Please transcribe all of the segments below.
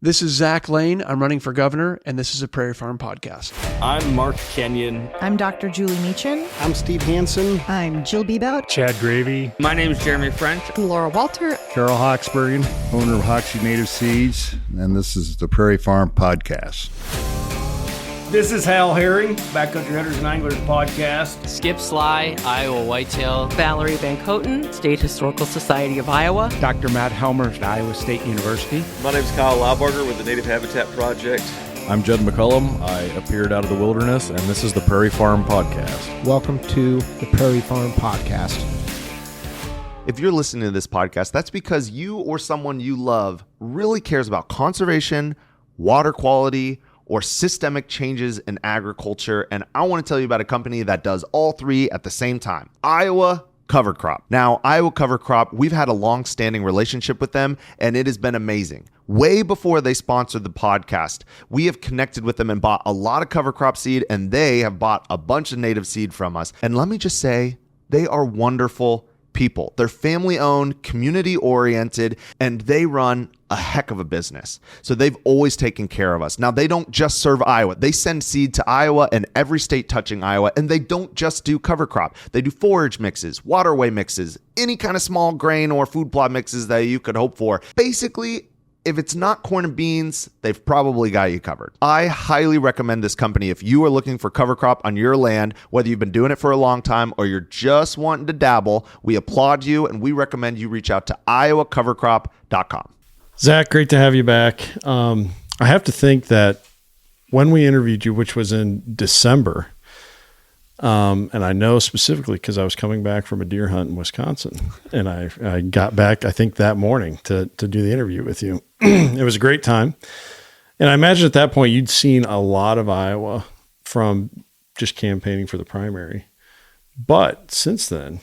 This is Zach Lahn. I'm running for governor, and this is a Prairie Farm Podcast. I'm Mark Kenyon. I'm Dr. Julie Meechan. I'm Steve Hansen. I'm Jill Bebout. Chad Gravy. My name is Jeremy French. I'm Laura Walter. Carol Hawksbergen, owner of Hoxie Native Seeds, and this is the Prairie Farm Podcast. This is Hal Herring, Backcountry Hunters and Anglers Podcast. Skip Sly, Iowa Whitetail. Valerie Van Coten, State Historical Society of Iowa. Dr. Matt Helmer at Iowa State University. My name is Kyle Laubarger with the Native Habitat Project. I'm Judd McCullum. I appeared out of the wilderness, and this is the Prairie Farm Podcast. Welcome to the Prairie Farm Podcast. If you're listening to this podcast, that's because you or someone you love really cares about conservation, water quality, or systemic changes in agriculture. And I want to tell you about a company that does all three at the same time. Iowa Cover Crop. Now, Iowa Cover Crop, we've had a long-standing relationship with them, and it has been amazing. Way before they sponsored the podcast, we have connected with them and bought a lot of cover crop seed, and they have bought a bunch of native seed from us. And let me just say, they are wonderful people. They're family-owned, community-oriented, and they run a heck of a business. So they've always taken care of us. Now, they don't just serve Iowa. They send seed to Iowa and every state touching Iowa, and they don't just do cover crop. They do forage mixes, waterway mixes, any kind of small grain or food plot mixes that you could hope for. Basically, if it's not corn and beans, they've probably got you covered. I highly recommend this company if you are looking for cover crop on your land, whether you've been doing it for a long time or you're just wanting to dabble. We applaud you, and we recommend you reach out to iowacovercrop.com. Zach, great to have you back. I have to think that when we interviewed you, which was in December, and I know specifically because I was coming back from a deer hunt in Wisconsin, and I got back, I think, that morning to do the interview with you. It was a great time. And I imagine at that point you'd seen a lot of Iowa from just campaigning for the primary. But since then,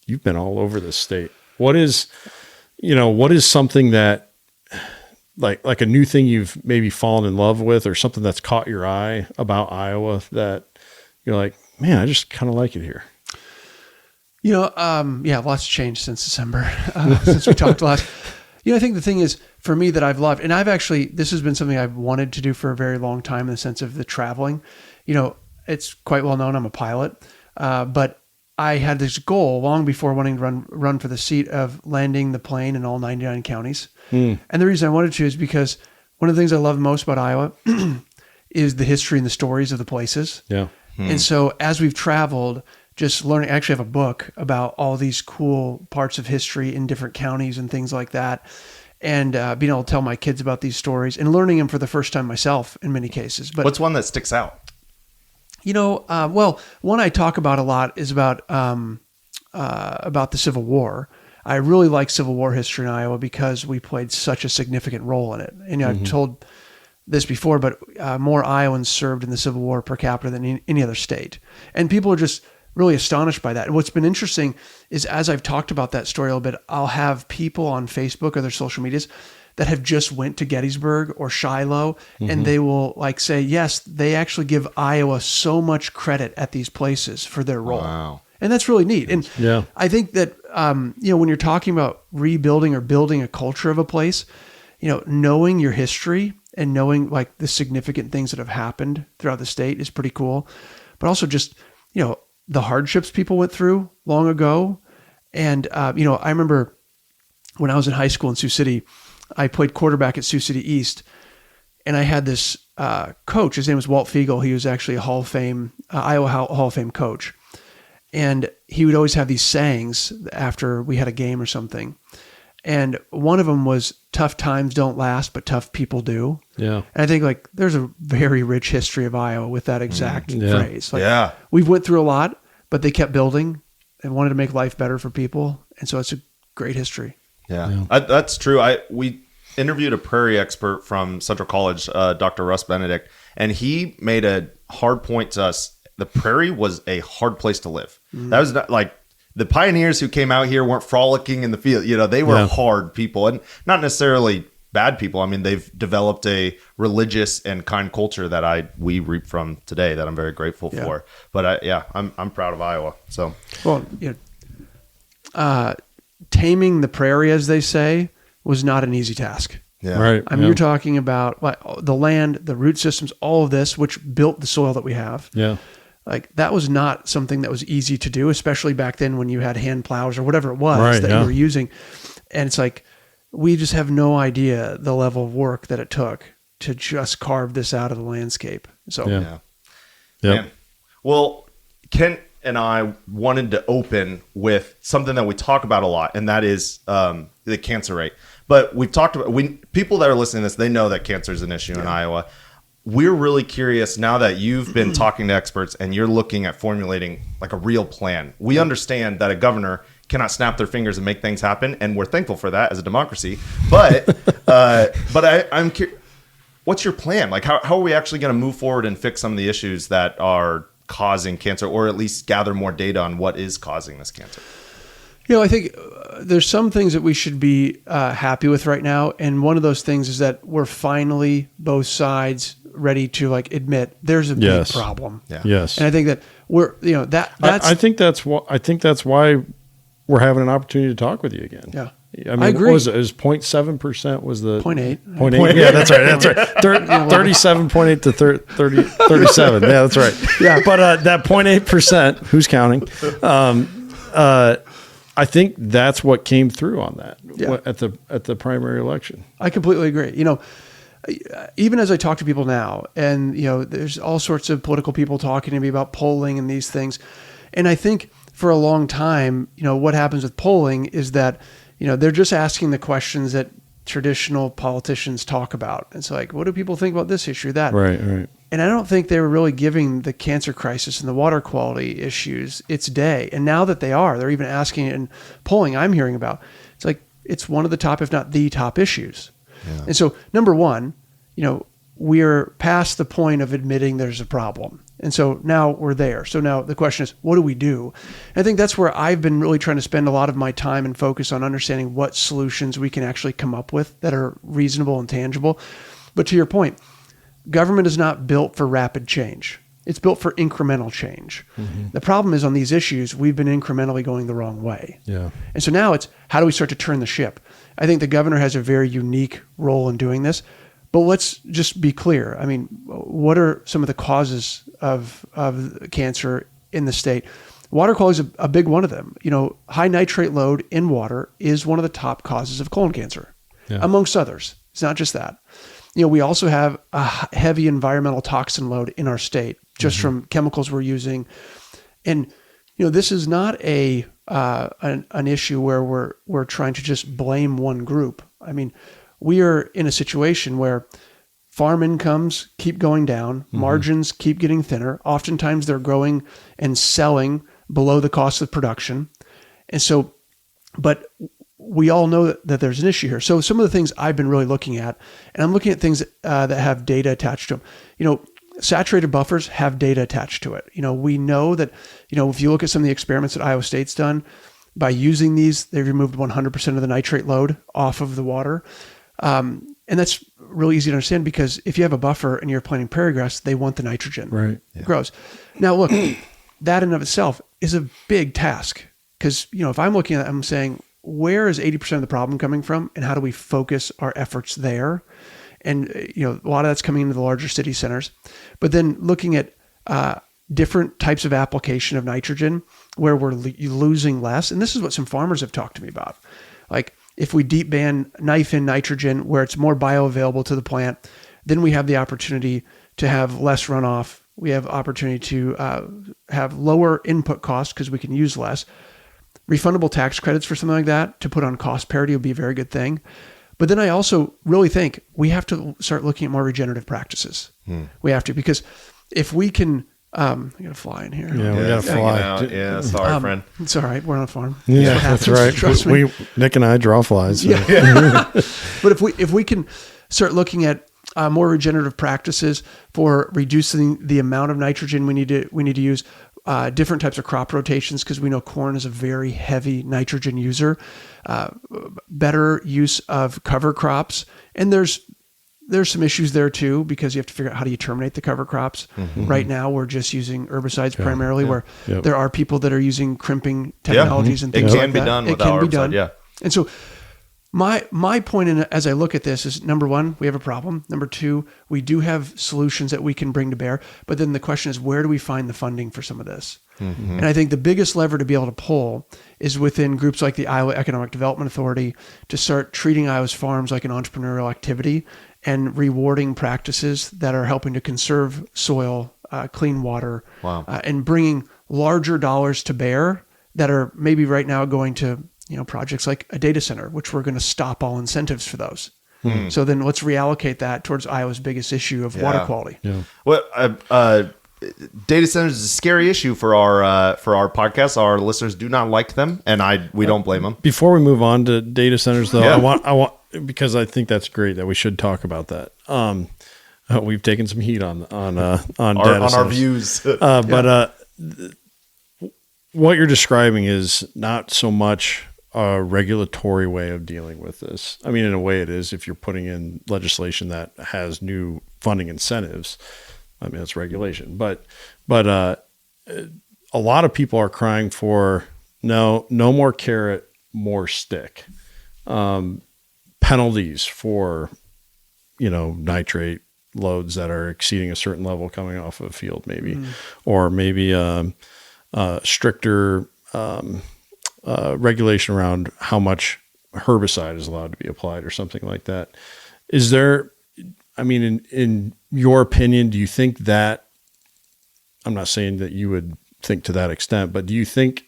you've been all over this state. What is something that like a new thing you've maybe fallen in love with, or something that's caught your eye about Iowa that you're like, man, I just kind of like it here? Lots changed since December, since we talked last. I think the thing is, for me, that I've loved, and this has been something I've wanted to do for a very long time in the sense of the traveling. It's quite well known I'm a pilot, but I had this goal long before wanting to run for the seat of landing the plane in all 99 counties. And the reason I wanted to is because one of the things I love most about Iowa is the history and the stories of the places. Yeah. And so as we've traveled, just learning, I actually have a book about all these cool parts of history in different counties and things like that. And being able to tell my kids about these stories and learning them for the first time myself in many cases. But what's one that sticks out? One I talk about a lot is about the Civil War. I really like Civil War history in Iowa because we played such a significant role in it. And I've told this before, but more Iowans served in the Civil War per capita than any other state. And people are just really astonished by that. And what's been interesting is, as I've talked about that story a little bit, I'll have people on Facebook or their social medias that have just went to Gettysburg or Shiloh, and they will say, yes, they actually give Iowa so much credit at these places for their role. Wow. And that's really neat. And I think that, when you're talking about rebuilding or building a culture of a place, knowing your history and knowing the significant things that have happened throughout the state is pretty cool. But also just, the hardships people went through long ago. And, I remember when I was in high school in Sioux City, I played quarterback at Sioux City East, and I had this coach. His name was Walt Fiegel. He was actually a Iowa Hall of Fame coach. And he would always have these sayings after we had a game or something. And one of them was, tough times don't last, but tough people do. Yeah. And I think there's a very rich history of Iowa with that exact phrase. We've went through a lot, but they kept building and wanted to make life better for people. And so it's a great history. Yeah. That's true. We interviewed a prairie expert from Central College, Dr. Russ Benedict, and he made a hard point to us. The prairie was a hard place to live. That was not the pioneers who came out here weren't frolicking in the field. They were hard people, and not necessarily bad people. I mean, they've developed a religious and kind culture that we reap from today that I'm very grateful for. But I'm proud of Iowa. So, taming the prairie, as they say, was not an easy task. Yeah. Right. I mean, you're talking about like the land, the root systems, all of this, which built the soil that we have. Yeah. Like that was not something that was easy to do, especially back then when you had hand plows or whatever it was that you were using. And it's like, we just have no idea the level of work that it took to just carve this out of the landscape. So, Man. Well, Ken and I wanted to open with something that we talk about a lot, and that is the cancer rate. But we've talked about, people that are listening to this, they know that cancer is an issue in Iowa. We're really curious now that you've been talking to experts and you're looking at formulating like a real plan. We understand that a governor cannot snap their fingers and make things happen, and we're thankful for that as a democracy. But I'm curious, what's your plan? Like, how are we actually going to move forward and fix some of the issues that are causing cancer, or at least gather more data on what is causing this cancer? I think there's some things that we should be happy with right now. And one of those things is that we're finally both sides ready to like admit there's a big problem. Yeah. Yes. And I think that we're, that's, I think that's why we're having an opportunity to talk with you again. Yeah. I mean, I agree. What was it? It was 0.7% was the 0.8. 0.8. Yeah, that's right. That's right. 37.8 to 37. Yeah, that's right. Yeah. But that 0.8%, who's counting? I think that's what came through on that at the primary election. I completely agree. Even as I talk to people now, and there's all sorts of political people talking to me about polling and these things, and I think for a long time, what happens with polling is that they're just asking the questions that traditional politicians talk about. It's like, what do people think about this issue, that? Right, right. And I don't think they were really giving the cancer crisis and the water quality issues its day. And now that they're even asking it in polling I'm hearing about. It's like, it's one of the top, if not the top issues. Yeah. And so, number one, we're past the point of admitting there's a problem. And so now we're there. So now the question is, what do we do? And I think that's where I've been really trying to spend a lot of my time and focus on understanding what solutions we can actually come up with that are reasonable and tangible. But to your point, government is not built for rapid change. It's built for incremental change. Mm-hmm. The problem is on these issues, we've been incrementally going the wrong way. Yeah. And so now it's, how do we start to turn the ship? I think the governor has a very unique role in doing this. But let's just be clear. I mean, what are some of the causes of cancer in the state? Water quality is a big one of them. High nitrate load in water is one of the top causes of colon cancer, amongst others. It's not just that. We also have a heavy environmental toxin load in our state, just from chemicals we're using. And, this is not an issue where we're trying to just blame one group. I mean, we are in a situation where farm incomes keep going down, margins keep getting thinner. Oftentimes they're growing and selling below the cost of production. And so, but we all know that there's an issue here. So some of the things I've been really looking at, and I'm looking at things that have data attached to them. Saturated buffers have data attached to it. We know that, if you look at some of the experiments that Iowa State's done, by using these, they've removed 100% of the nitrate load off of the water. And that's really easy to understand because if you have a buffer and you're planting prairie grass, they want the nitrogen. Right. It grows. Now, look, that in of itself is a big task because, if I'm looking at it, I'm saying, where is 80% of the problem coming from and how do we focus our efforts there? And, a lot of that's coming into the larger city centers. But then looking at different types of application of nitrogen where we're losing less. And this is what some farmers have talked to me about. Like, if we deep ban knife in nitrogen where it's more bioavailable to the plant, then we have the opportunity to have less runoff. We have opportunity to have lower input costs because we can use less. Refundable tax credits for something like that to put on cost parity would be a very good thing. But then I also really think we have to start looking at more regenerative practices. We have to, because if we can, I got to fly in here. Yeah, we got to fly. Yeah, sorry, friend. It's all right. We're on a farm. Yeah, that's right. Trust me. Nick and I draw flies. So. Yeah. But if we can start looking at more regenerative practices for reducing the amount of nitrogen we need to use, different types of crop rotations, because we know corn is a very heavy nitrogen user, better use of cover crops. And there's some issues there too, because you have to figure out how do you terminate the cover crops. Right now, we're just using herbicides primarily, where there are people that are using crimping technologies and things like that. It can be done without herbicide, And so My point as I look at this is, number one, we have a problem. Number two, we do have solutions that we can bring to bear. But then the question is, where do we find the funding for some of this? Mm-hmm. And I think the biggest lever to be able to pull is within groups like the Iowa Economic Development Authority to start treating Iowa's farms like an entrepreneurial activity and rewarding practices that are helping to conserve soil, clean water, and bringing larger dollars to bear that are maybe right now going to projects like a data center, which we're going to stop all incentives for those. So then let's reallocate that towards Iowa's biggest issue of water quality. Yeah. Well, data centers is a scary issue for our podcast. Our listeners do not like them, and we don't blame them. Before we move on to data centers, though, I want because I think that's great that we should talk about that. We've taken some heat on data centers. Our views, but what you're describing is not so much a regulatory way of dealing with this. I mean, in a way it is if you're putting in legislation that has new funding incentives. I mean, it's regulation, but a lot of people are crying for no more carrot, more stick. Penalties for, nitrate loads that are exceeding a certain level coming off of a field, maybe, or maybe stricter regulation around how much herbicide is allowed to be applied or something like that. Is there, I mean, in your opinion, do you think that, I'm not saying that you would think to that extent, but do you think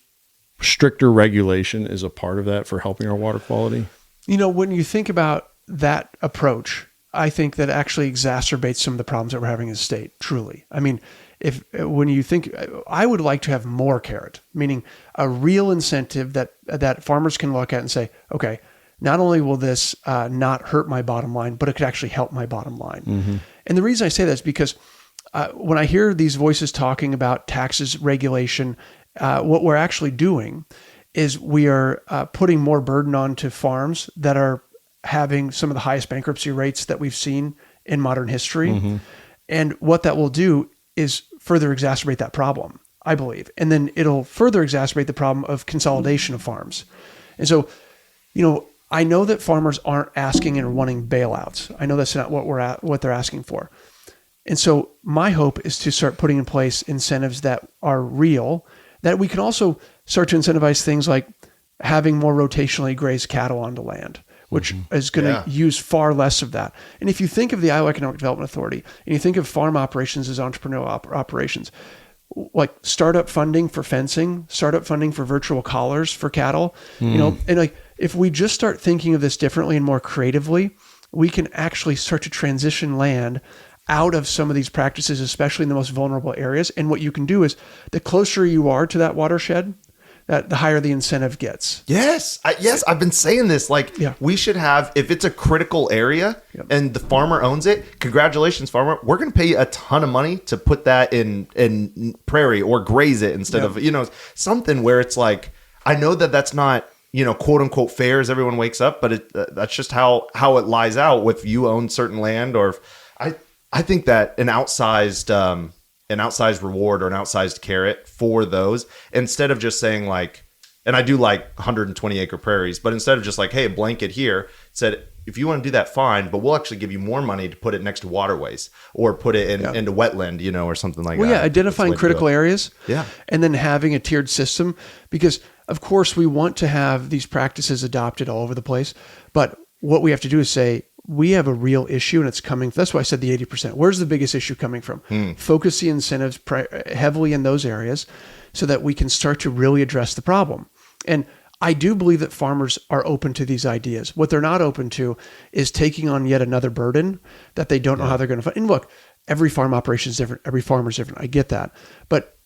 stricter regulation is a part of that for helping our water quality? When you think about that approach, I think that actually exacerbates some of the problems that we're having in the state, truly. I mean, when you think, I would like to have more carrot, meaning a real incentive that farmers can look at and say, okay, not only will this not hurt my bottom line, but it could actually help my bottom line. Mm-hmm. And the reason I say that is because when I hear these voices talking about taxes, regulation, what we're actually doing is we are putting more burden onto farms that are having some of the highest bankruptcy rates that we've seen in modern history. Mm-hmm. And what that will do is further exacerbate that problem, I believe. And then it'll further exacerbate the problem of consolidation of farms. And so, I know that farmers aren't asking and wanting bailouts. I know that's not what they're asking for. And so my hope is to start putting in place incentives that are real, that we can also start to incentivize things like having more rotationally grazed cattle onto land, which is going to use far less of that. And if you think of the Iowa Economic Development Authority and you think of farm operations as entrepreneurial operations, like startup funding for fencing, startup funding for virtual collars for cattle, and like if we just start thinking of this differently and more creatively, we can actually start to transition land out of some of these practices, especially in the most vulnerable areas. And what you can do is the closer you are to that watershed, the higher the incentive gets. Yes. I've been saying this. We should have, if it's a critical area and the farmer owns it, congratulations, farmer. We're going to pay you a ton of money to put that in prairie or graze it instead of, something where it's like, I know that that's not, quote unquote fair as everyone wakes up, but that's just how it lies out with you own certain land. Or I think that an outsized reward or an outsized carrot for those, instead of just saying like, and I do like 120 acre prairies, but instead of just like, hey, blanket here, said, if you want to do that, fine, but we'll actually give you more money to put it next to waterways or put it into wetland, or something like that. Well, identifying critical areas. Yeah. And then having a tiered system, because of course we want to have these practices adopted all over the place. But what we have to do is say, we have a real issue and it's coming. That's why I said the 80%. Where's the biggest issue coming from? Focus the incentives heavily in those areas so that we can start to really address the problem. And I do believe that farmers are open to these ideas. What they're not open to is taking on yet another burden that they don't know how they're going to find. And look, every farm operation is different. Every farmer is different. I get that. But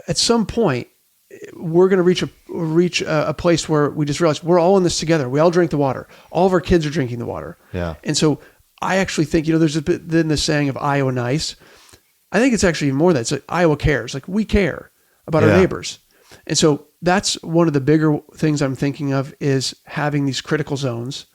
at some point, we're going to reach a place where we just realize we're all in this together. We all drink the water. All of our kids are drinking the water. Yeah. And so I actually think, there's a bit then the saying of Iowa nice. I think it's actually even more than that. It's like Iowa cares. Like we care about our neighbors. And so that's one of the bigger things I'm thinking of is having these critical zones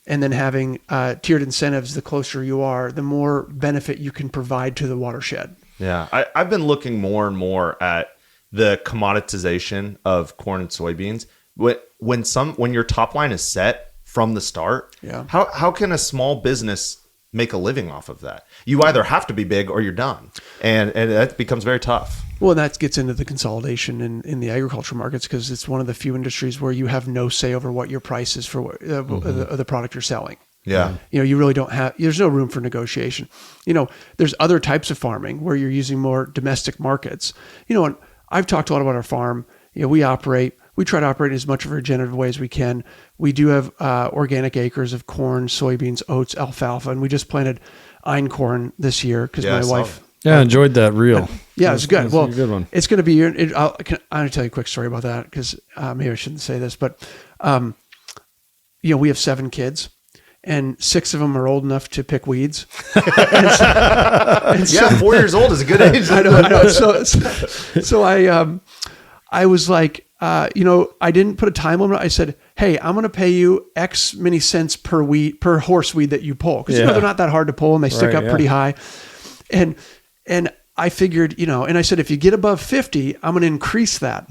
and then having tiered incentives. The closer you are, the more benefit you can provide to the watershed. Yeah. I've been looking more and more at the commoditization of corn and soybeans. When your top line is set, from the start. Yeah. How can a small business make a living off of that? You either have to be big or you're done. And that becomes very tough. Well, that gets into the consolidation in the agriculture markets, because it's one of the few industries where you have no say over what your price is for the product you're selling. Yeah. You really don't have, there's no room for negotiation. There's other types of farming where you're using more domestic markets. And I've talked a lot about our farm. We try to operate in as much of a regenerative way as we can. We do have organic acres of corn, soybeans, oats, alfalfa, and we just planted einkorn this year because my wife. Yeah, I enjoyed that reel. Yeah, it's good. Well, a good one. It's going to be. I'm going to tell you a quick story about that, because maybe I shouldn't say this, but we have 7 kids, and 6 of them are old enough to pick weeds. and 4 years old is a good age. I know. So I was like, I didn't put a time limit. I said, hey, I'm going to pay you X many cents per horse weed that you pull. Because they're not that hard to pull, and they stick up pretty high. And I figured, and I said, if you get above 50, I'm going to increase that.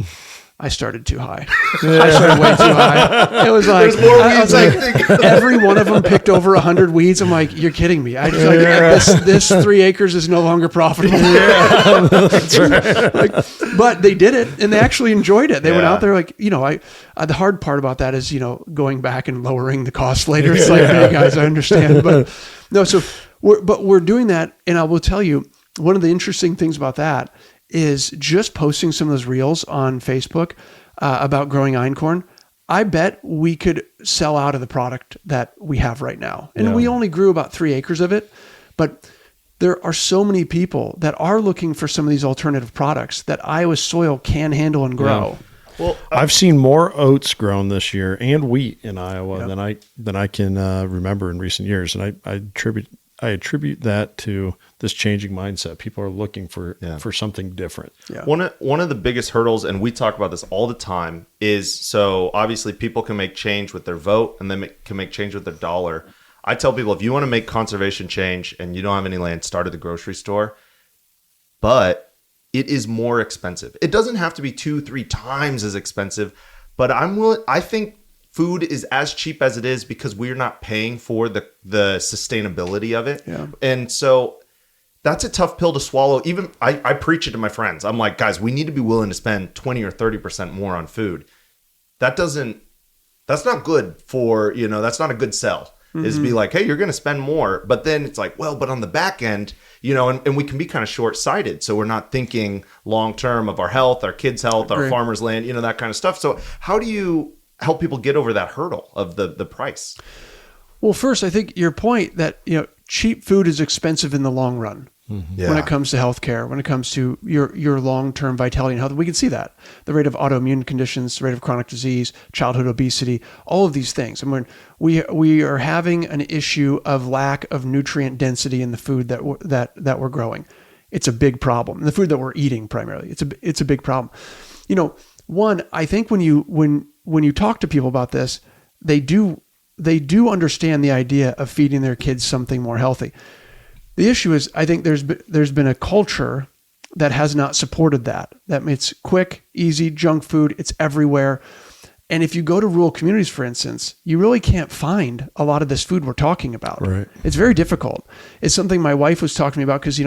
I started too high. I started way too high. It was like, I was like, every one of them picked over 100 weeds. I'm like, you're kidding me. I just this 3 acres is no longer profitable. Yeah, that's right. But they did it, and they actually enjoyed it. They went out there the hard part about that is, going back and lowering the cost later. It's like, hey guys, I understand. But no, we're doing that. And I will tell you, one of the interesting things about that is just posting some of those reels on Facebook about growing einkorn. I bet we could sell out of the product that we have right now. And we only grew about 3 acres of it, but there are so many people that are looking for some of these alternative products that Iowa soil can handle and grow. Yeah. Well, I've seen more oats grown this year and wheat in Iowa than I can remember in recent years. And I attribute that to this changing mindset. People are looking for something different. Yeah. One of the biggest hurdles, and we talk about this all the time, is so obviously people can make change with their vote, and then can make change with their dollar. I tell people, if you want to make conservation change and you don't have any land, start at the grocery store. But it is more expensive. It doesn't have to be 2-3 times as expensive, but I think food is as cheap as it is because we're not paying for the sustainability of it. Yeah. And so that's a tough pill to swallow. Even I preach it to my friends. I'm like, guys, we need to be willing to spend 20 or 30% more on food. That's not good for, that's not a good sell. Is to be like, hey, you're going to spend more. But then it's like, well, but on the back end, and we can be kind of short-sighted. So we're not thinking long-term of our health, our kids' health, our farmers' land, that kind of stuff. So how do you help people get over that hurdle of the price? Well, first, I think your point that, cheap food is expensive in the long run. When it comes to healthcare, when it comes to your long-term vitality and health, we can see that the rate of autoimmune conditions, the rate of chronic disease, childhood obesity, all of these things. I mean, we are having an issue of lack of nutrient density in the food that we're growing. It's a big problem. The food that we're eating primarily, it's a big problem. One, I think when you talk to people about this, they do understand the idea of feeding their kids something more healthy. The issue is, I think there's been a culture that has not supported that. That it's quick, easy, junk food. It's everywhere. And if you go to rural communities, for instance, you really can't find a lot of this food we're talking about. Right. It's very difficult. It's something my wife was talking to me about because,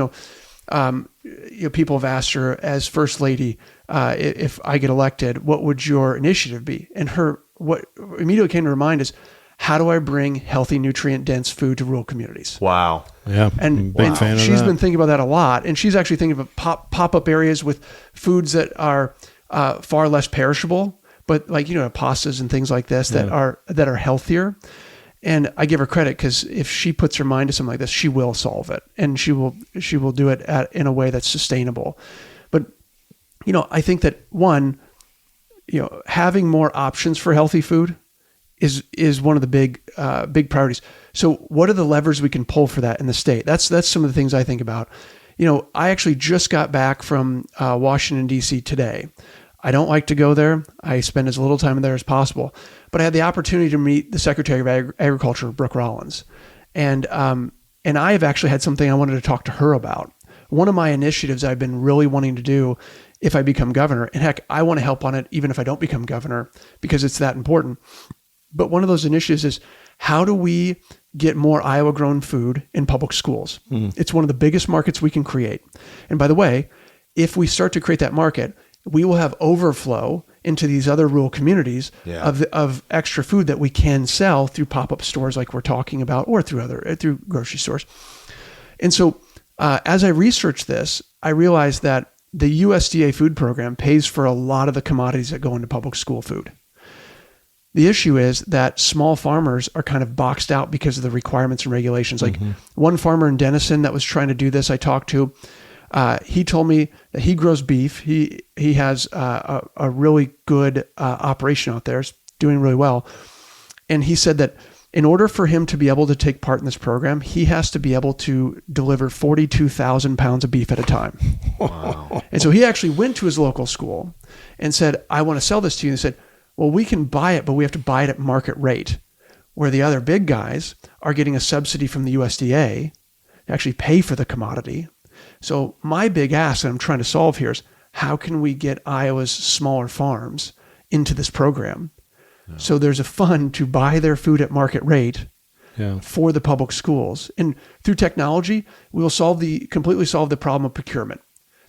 people have asked her as First Lady, if I get elected, what would your initiative be? And what immediately came to her mind is, how do I bring healthy, nutrient-dense food to rural communities? Wow. Yeah, and big fan of that. She's been thinking about that a lot, and she's actually thinking of pop-up areas with foods that are far less perishable, but pastas and things like this that are healthier. And I give her credit because if she puts her mind to something like this, she will solve it, and she will do it in a way that's sustainable. But I think that having more options for healthy food is one of the big priorities. So what are the levers we can pull for that in the state? That's some of the things I think about. I actually just got back from Washington, D.C. today. I don't like to go there. I spend as little time there as possible. But I had the opportunity to meet the Secretary of Agriculture, Brooke Rollins. And I have actually had something I wanted to talk to her about. One of my initiatives I've been really wanting to do if I become governor, and heck, I want to help on it even if I don't become governor because it's that important, But one of those initiatives is, how do we get more Iowa grown food in public schools? It's one of the biggest markets we can create. And by the way, if we start to create that market, we will have overflow into these other rural communities of extra food that we can sell through pop-up stores like we're talking about, or through grocery stores. And so as I researched this, I realized that the USDA food program pays for a lot of the commodities that go into public school food. The issue is that small farmers are kind of boxed out because of the requirements and regulations. Like one farmer in Denison that was trying to do this, I talked to, he told me that he grows beef. He has a really good operation out there. It's doing really well. And he said that in order for him to be able to take part in this program, he has to be able to deliver 42,000 pounds of beef at a time. Wow. And so he actually went to his local school and said, I want to sell this to you. And they said, well, we can buy it, but we have to buy it at market rate, where the other big guys are getting a subsidy from the USDA to actually pay for the commodity. So my big ask that I'm trying to solve here is, how can we get Iowa's smaller farms into this program? So there's a fund to buy their food at market rate for the public schools. And through technology, we will completely solve the problem of procurement,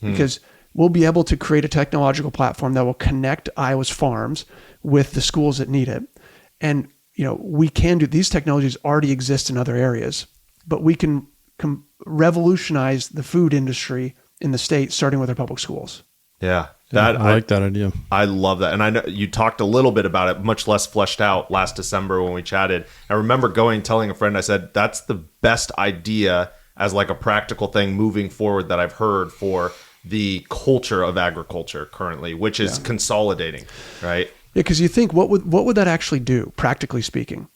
because we'll be able to create a technological platform that will connect Iowa's farms with the schools that need it. And, we can do, these technologies already exist in other areas, but we can revolutionize the food industry in the state, starting with our public schools. I like that idea. I love that. And I know you talked a little bit about it, much less fleshed out, last December when we chatted. I remember telling a friend, I said, that's the best idea as like a practical thing moving forward that I've heard for the culture of agriculture currently, which is consolidating, right? Yeah, because you think, what would that actually do, practically speaking?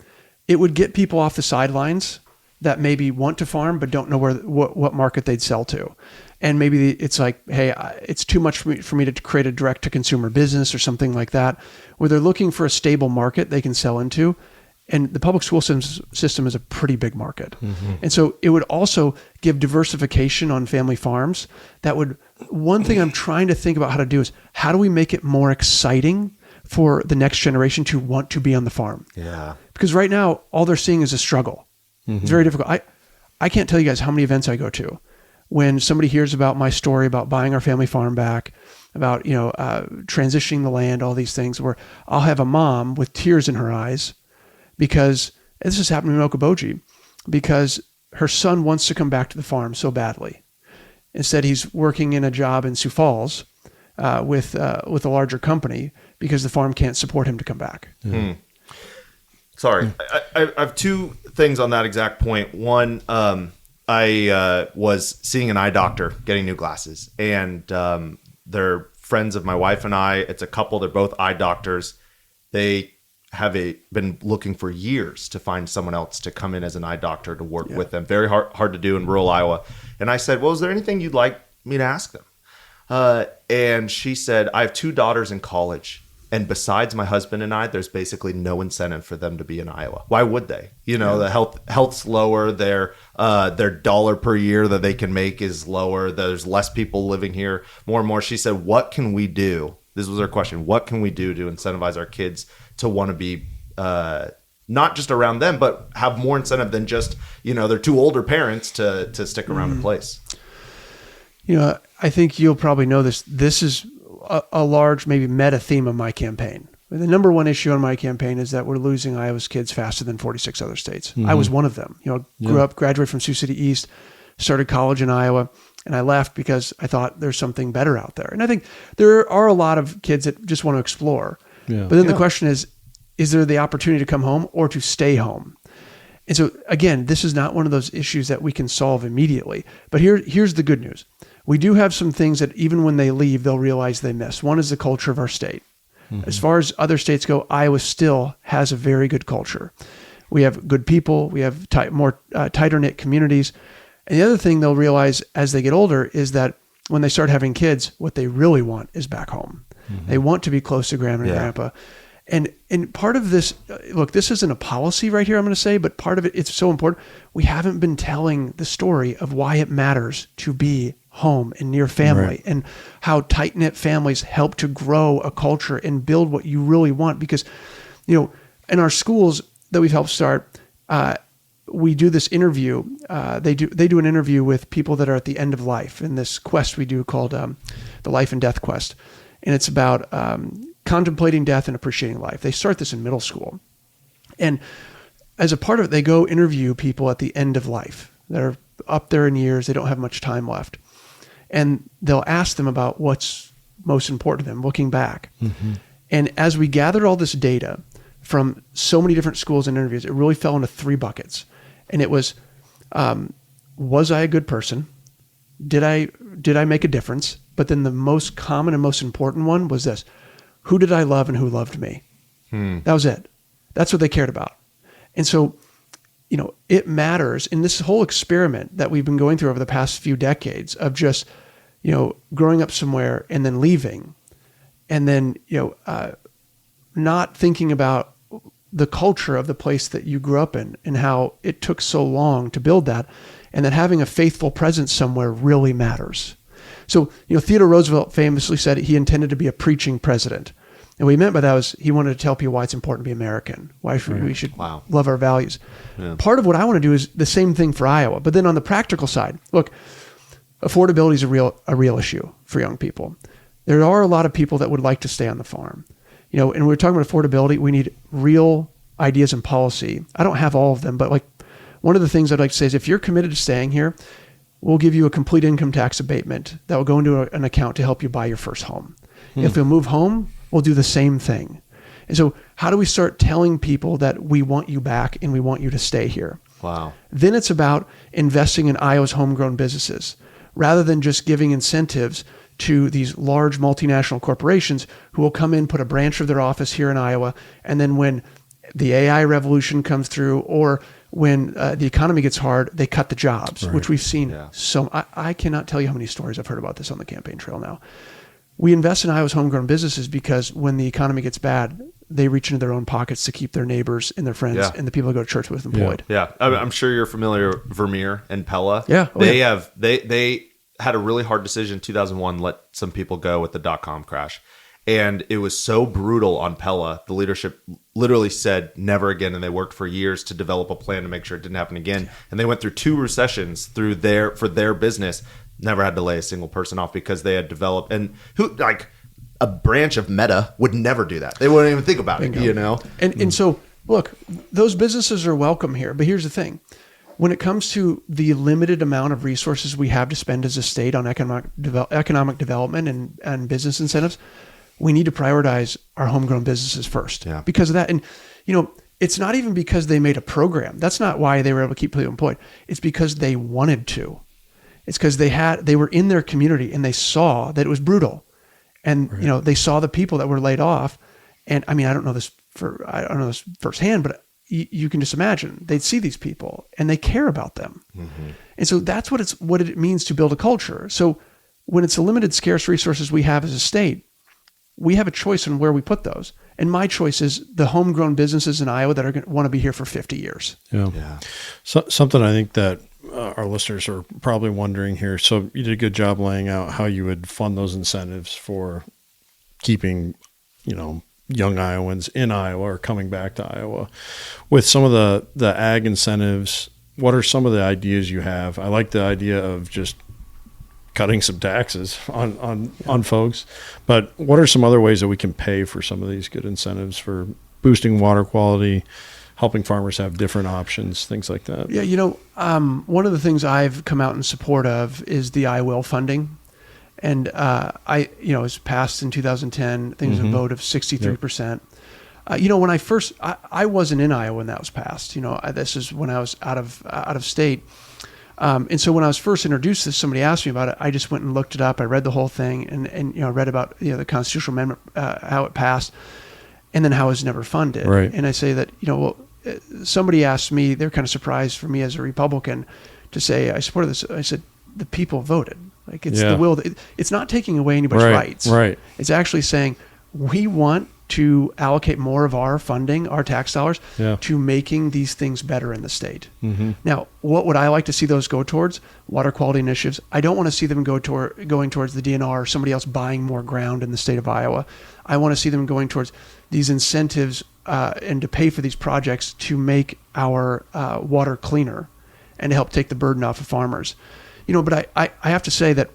It would get people off the sidelines that maybe want to farm but don't know what market they'd sell to. And maybe it's like, hey, it's too much for me to create a direct-to-consumer business or something like that, where they're looking for a stable market they can sell into. And the public school system is a pretty big market. And so it would also give diversification on family farms. One thing I'm trying to think about how to do is, how do we make it more exciting for the next generation to want to be on the farm? Yeah. Because right now, all they're seeing is a struggle. It's very difficult. I can't tell you guys how many events I go to when somebody hears about my story about buying our family farm back, about, transitioning the land, all these things, where I'll have a mom with tears in her eyes because, this has happened in Okoboji, because her son wants to come back to the farm so badly. Instead, he's working in a job in Sioux Falls with a larger company because the farm can't support him to come back. Sorry, I have two things on that exact point. One, I was seeing an eye doctor getting new glasses, and they're friends of my wife and I. It's a couple. They're both eye doctors. They have been looking for years to find someone else to come in as an eye doctor to work with them. Very hard to do in rural Iowa. And I said, well, is there anything you'd like me to ask them? And she said, I have two daughters in college. And besides my husband and I, there's basically no incentive for them to be in Iowa. Why would they? The health's lower. Their dollar per year that they can make is lower. There's less people living here, more and more. She said, what can we do? This was her question. What can we do to incentivize our kids to want to be not just around them, but have more incentive than just, they're two older parents to stick around a place? I think you'll probably know this. This is a large, maybe meta theme of my campaign. The number one issue on my campaign is that we're losing Iowa's kids faster than 46 other states. I was one of them. Grew up, graduated from Sioux City East, started college in Iowa, and I left because I thought there's something better out there. And I think there are a lot of kids that just want to explore. But then the question is there the opportunity to come home or to stay home? And so again, this is not one of those issues that we can solve immediately. But here's the good news. We do have some things that even when they leave, they'll realize they miss. One is the culture of our state. As far as other states go, Iowa still has a very good culture. We have good people. We have tighter knit communities. And the other thing they'll realize as they get older is that when they start having kids, what they really want is back home. They want to be close to grandma and grandpa. And part of this, look, this isn't a policy right here, I'm going to say, but part of it, it's so important. We haven't been telling the story of why it matters to be home and near family, and how tight-knit families help to grow a culture and build what you really want. Because, in our schools that we've helped start, we do this interview. They do an interview with people that are at the end of life in this quest we do called the Life and Death Quest. And it's about contemplating death and appreciating life. They start this in middle school. And as a part of it, they go interview people at the end of life that are up there in years. They don't have much time left. And they'll ask them about what's most important to them, looking back. Mm-hmm. And as we gathered all this data from so many different schools and interviews, it really fell into 3 buckets. And it was I a good person? Did I make a difference? But then the most common and most important one was this: who did I love and who loved me? That was it. That's what they cared about. And so, it matters in this whole experiment that we've been going through over the past few decades of just, growing up somewhere and then leaving, and then, not thinking about the culture of the place that you grew up in and how it took so long to build that, and that having a faithful presence somewhere really matters. So, Theodore Roosevelt famously said he intended to be a preaching president. And what he meant by that was he wanted to tell people why it's important to be American, why we should love our values. Yeah. Part of what I want to do is the same thing for Iowa. But then on the practical side, look, affordability is a real issue for young people. There are a lot of people that would like to stay on the farm. And we're talking about affordability. We need real ideas and policy. I don't have all of them, but one of the things I'd like to say is if you're committed to staying here, we'll give you a complete income tax abatement that will go into an account to help you buy your first home. If you'll move home, we'll do the same thing. And so how do we start telling people that we want you back and we want you to stay here? Wow. Then it's about investing in Iowa's homegrown businesses rather than just giving incentives to these large multinational corporations who will come in, put a branch of their office here in Iowa, and then when the AI revolution comes through or when the economy gets hard, they cut the jobs, which we've seen. Yeah. So I cannot tell you how many stories I've heard about this on the campaign trail now. We invest in Iowa's homegrown businesses because when the economy gets bad, they reach into their own pockets to keep their neighbors and their friends and the people they go to church with employed. Yeah. I'm sure you're familiar with Vermeer and Pella. Yeah. They had a really hard decision in 2001, let some people go with the .com crash. And it was so brutal on Pella. The leadership literally said never again. And they worked for years to develop a plan to make sure it didn't happen again. And they went through 2 recessions for their business, never had to lay a single person off because they had developed, and a branch of Meta would never do that. They wouldn't even think about it, And so look, those businesses are welcome here, but here's the thing. When it comes to the limited amount of resources we have to spend as a state on economic development and business incentives, we need to prioritize our homegrown businesses first because of that. And, it's not even because they made a program. That's not why they were able to keep people employed. It's because they wanted to. It's because they were in their community and they saw that it was brutal. And, they saw the people that were laid off. And I mean, I don't know this firsthand, but you can just imagine they'd see these people and they care about them. Mm-hmm. And so that's what it means to build a culture. So when it's a limited scarce resources we have as a state, we have a choice on where we put those. And my choice is the homegrown businesses in Iowa that are going to want to be here for 50 years. Yeah. So, something I think that our listeners are probably wondering here. So you did a good job laying out how you would fund those incentives for keeping, young Iowans in Iowa or coming back to Iowa. With some of the ag incentives, what are some of the ideas you have? I like the idea of just cutting some taxes on folks, but what are some other ways that we can pay for some of these good incentives for boosting water quality, helping farmers have different options, things like that? Yeah, one of the things I've come out in support of is the IWILL funding. And it was passed in 2010. I think it was a vote of 63%. When I wasn't in Iowa when that was passed. This is when I was out of state. And so when I was first introduced to this, somebody asked me about it. I just went and looked it up. I read the whole thing and read about the constitutional amendment, how it passed, and then how it was never funded. Right. And I say that somebody asked me, they're kind of surprised for me as a Republican to say I supported this. I said the people voted. It's the will. It's not taking away anybody's rights. Right. It's actually saying we want to allocate more of our funding, our tax dollars, to making these things better in the state. Mm-hmm. Now, what would I like to see those go towards? Water quality initiatives. I don't want to see them going towards the DNR or somebody else buying more ground in the state of Iowa. I want to see them going towards these incentives and to pay for these projects to make our water cleaner and to help take the burden off of farmers. But I have to say that,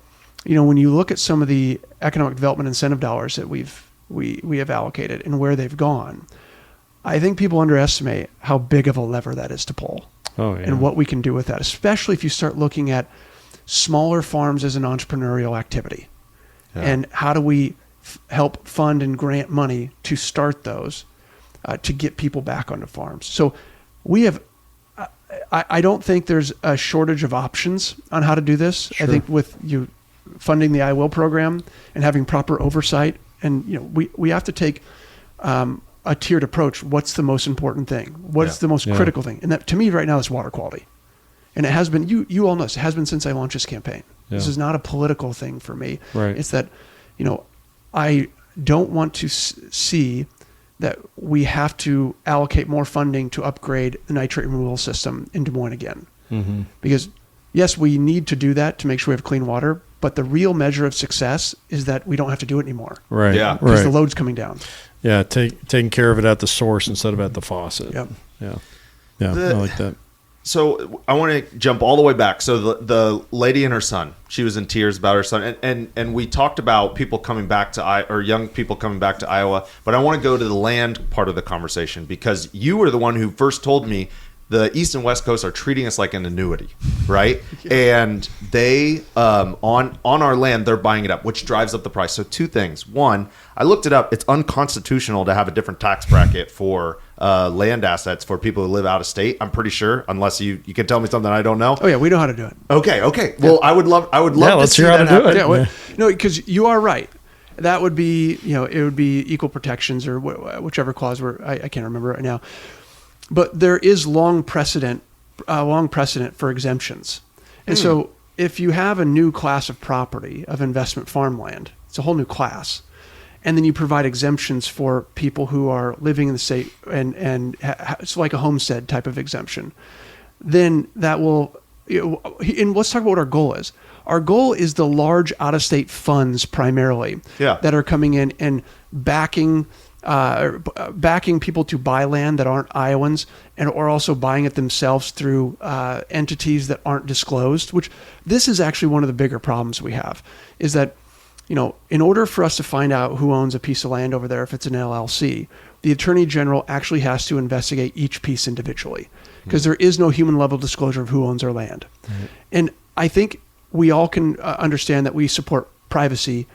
when you look at some of the economic development incentive dollars that we have allocated and where they've gone, I think people underestimate how big of a lever that is to pull. Oh, yeah. And what we can do with that, especially if you start looking at smaller farms as an entrepreneurial activity. Yeah. And how do we help fund and grant money to start those, to get people back onto farms? So we have, I don't think there's a shortage of options on how to do this. Sure. I think with you funding the IWILL program and having proper oversight, and we have to take a tiered approach. What's the most important thing? What's the most critical thing? And that, to me right now, is water quality. And it has been, you all know this, it has been since I launched this campaign. Yeah. This is not a political thing for me. Right. It's that, I don't want to see that we have to allocate more funding to upgrade the nitrate removal system in Des Moines again. Mm-hmm. Because yes, we need to do that to make sure we have clean water, but the real measure of success is that we don't have to do it anymore. Right. Yeah. Because the load's coming down. Yeah. Taking care of it at the source instead of at the faucet. Yep. Yeah. Yeah. I like that. So I want to jump all the way back. So the lady and her son, she was in tears about her son. And we talked about people coming back to young people coming back to Iowa. But I want to go to the land part of the conversation, because you were the one who first told me the East and West Coast are treating us like an annuity, right? Yeah. And they, on our land, they're buying it up, which drives up the price. So two things. One, I looked it up. It's unconstitutional to have a different tax bracket for land assets for people who live out of state. I'm pretty sure, unless you can tell me something I don't know. Oh yeah, we know how to do it. Okay. Well, I would love to see hear how that to do happen. it. Yeah, no, because you are right. That would be, it would be equal protections or whichever clause I can't remember right now. But there is long precedent for exemptions. And so if you have a new class of property, of investment farmland, it's a whole new class. And then you provide exemptions for people who are living in the state, and it's like a homestead type of exemption. Then that will, and let's talk about what our goal is. Our goal is the large out-of-state funds primarily that are coming in and backing people to buy land that aren't Iowans, or also buying it themselves through entities that aren't disclosed, which this is actually one of the bigger problems we have, is that, in order for us to find out who owns a piece of land over there, if it's an LLC, the Attorney General actually has to investigate each piece individually, because there is no human level disclosure of who owns our land. Mm-hmm. And I think we all can understand that we support privacy,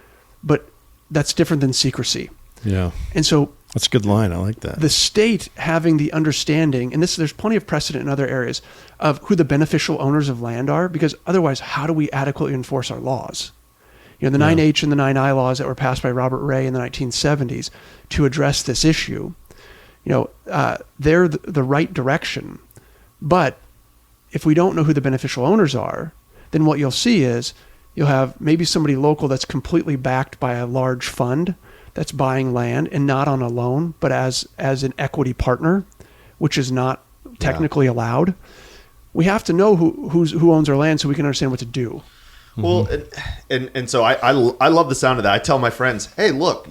but that's different than secrecy. Yeah. And so that's a good line. I like that. The state having the understanding, and there's plenty of precedent in other areas, of who the beneficial owners of land are, because otherwise, how do we adequately enforce our laws? The 9H and the 9I laws that were passed by Robert Ray in the 1970s to address this issue, they're the right direction. But if we don't know who the beneficial owners are, then what you'll see is you'll have maybe somebody local that's completely backed by a large fund that's buying land, and not on a loan, but as an equity partner, which is not technically allowed. We have to know who owns our land so we can understand what to do. Well, and so I love the sound of that. I tell my friends, hey, look,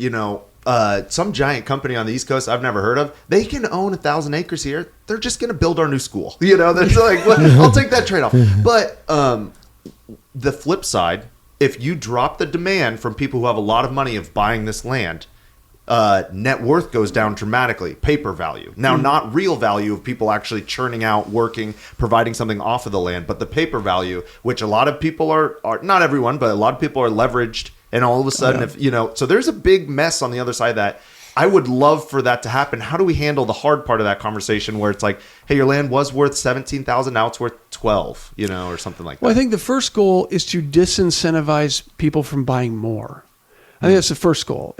some giant company on the East Coast I've never heard of, they can own 1,000 acres here. They're just going to build our new school. They're like, well, I'll take that trade-off. But the flip side, if you drop the demand from people who have a lot of money of buying this land, net worth goes down dramatically. Paper value. Now, not real value of people actually churning out, working, providing something off of the land, but the paper value, which a lot of people are not everyone, but a lot of people are leveraged. And all of a sudden, so there's a big mess on the other side of that. I would love for that to happen. How do we handle the hard part of that conversation where it's like, hey, your land was worth $17,000, now it's worth $12,000, or something like that? Well, I think the first goal is to disincentivize people from buying more. I think that's the first goal.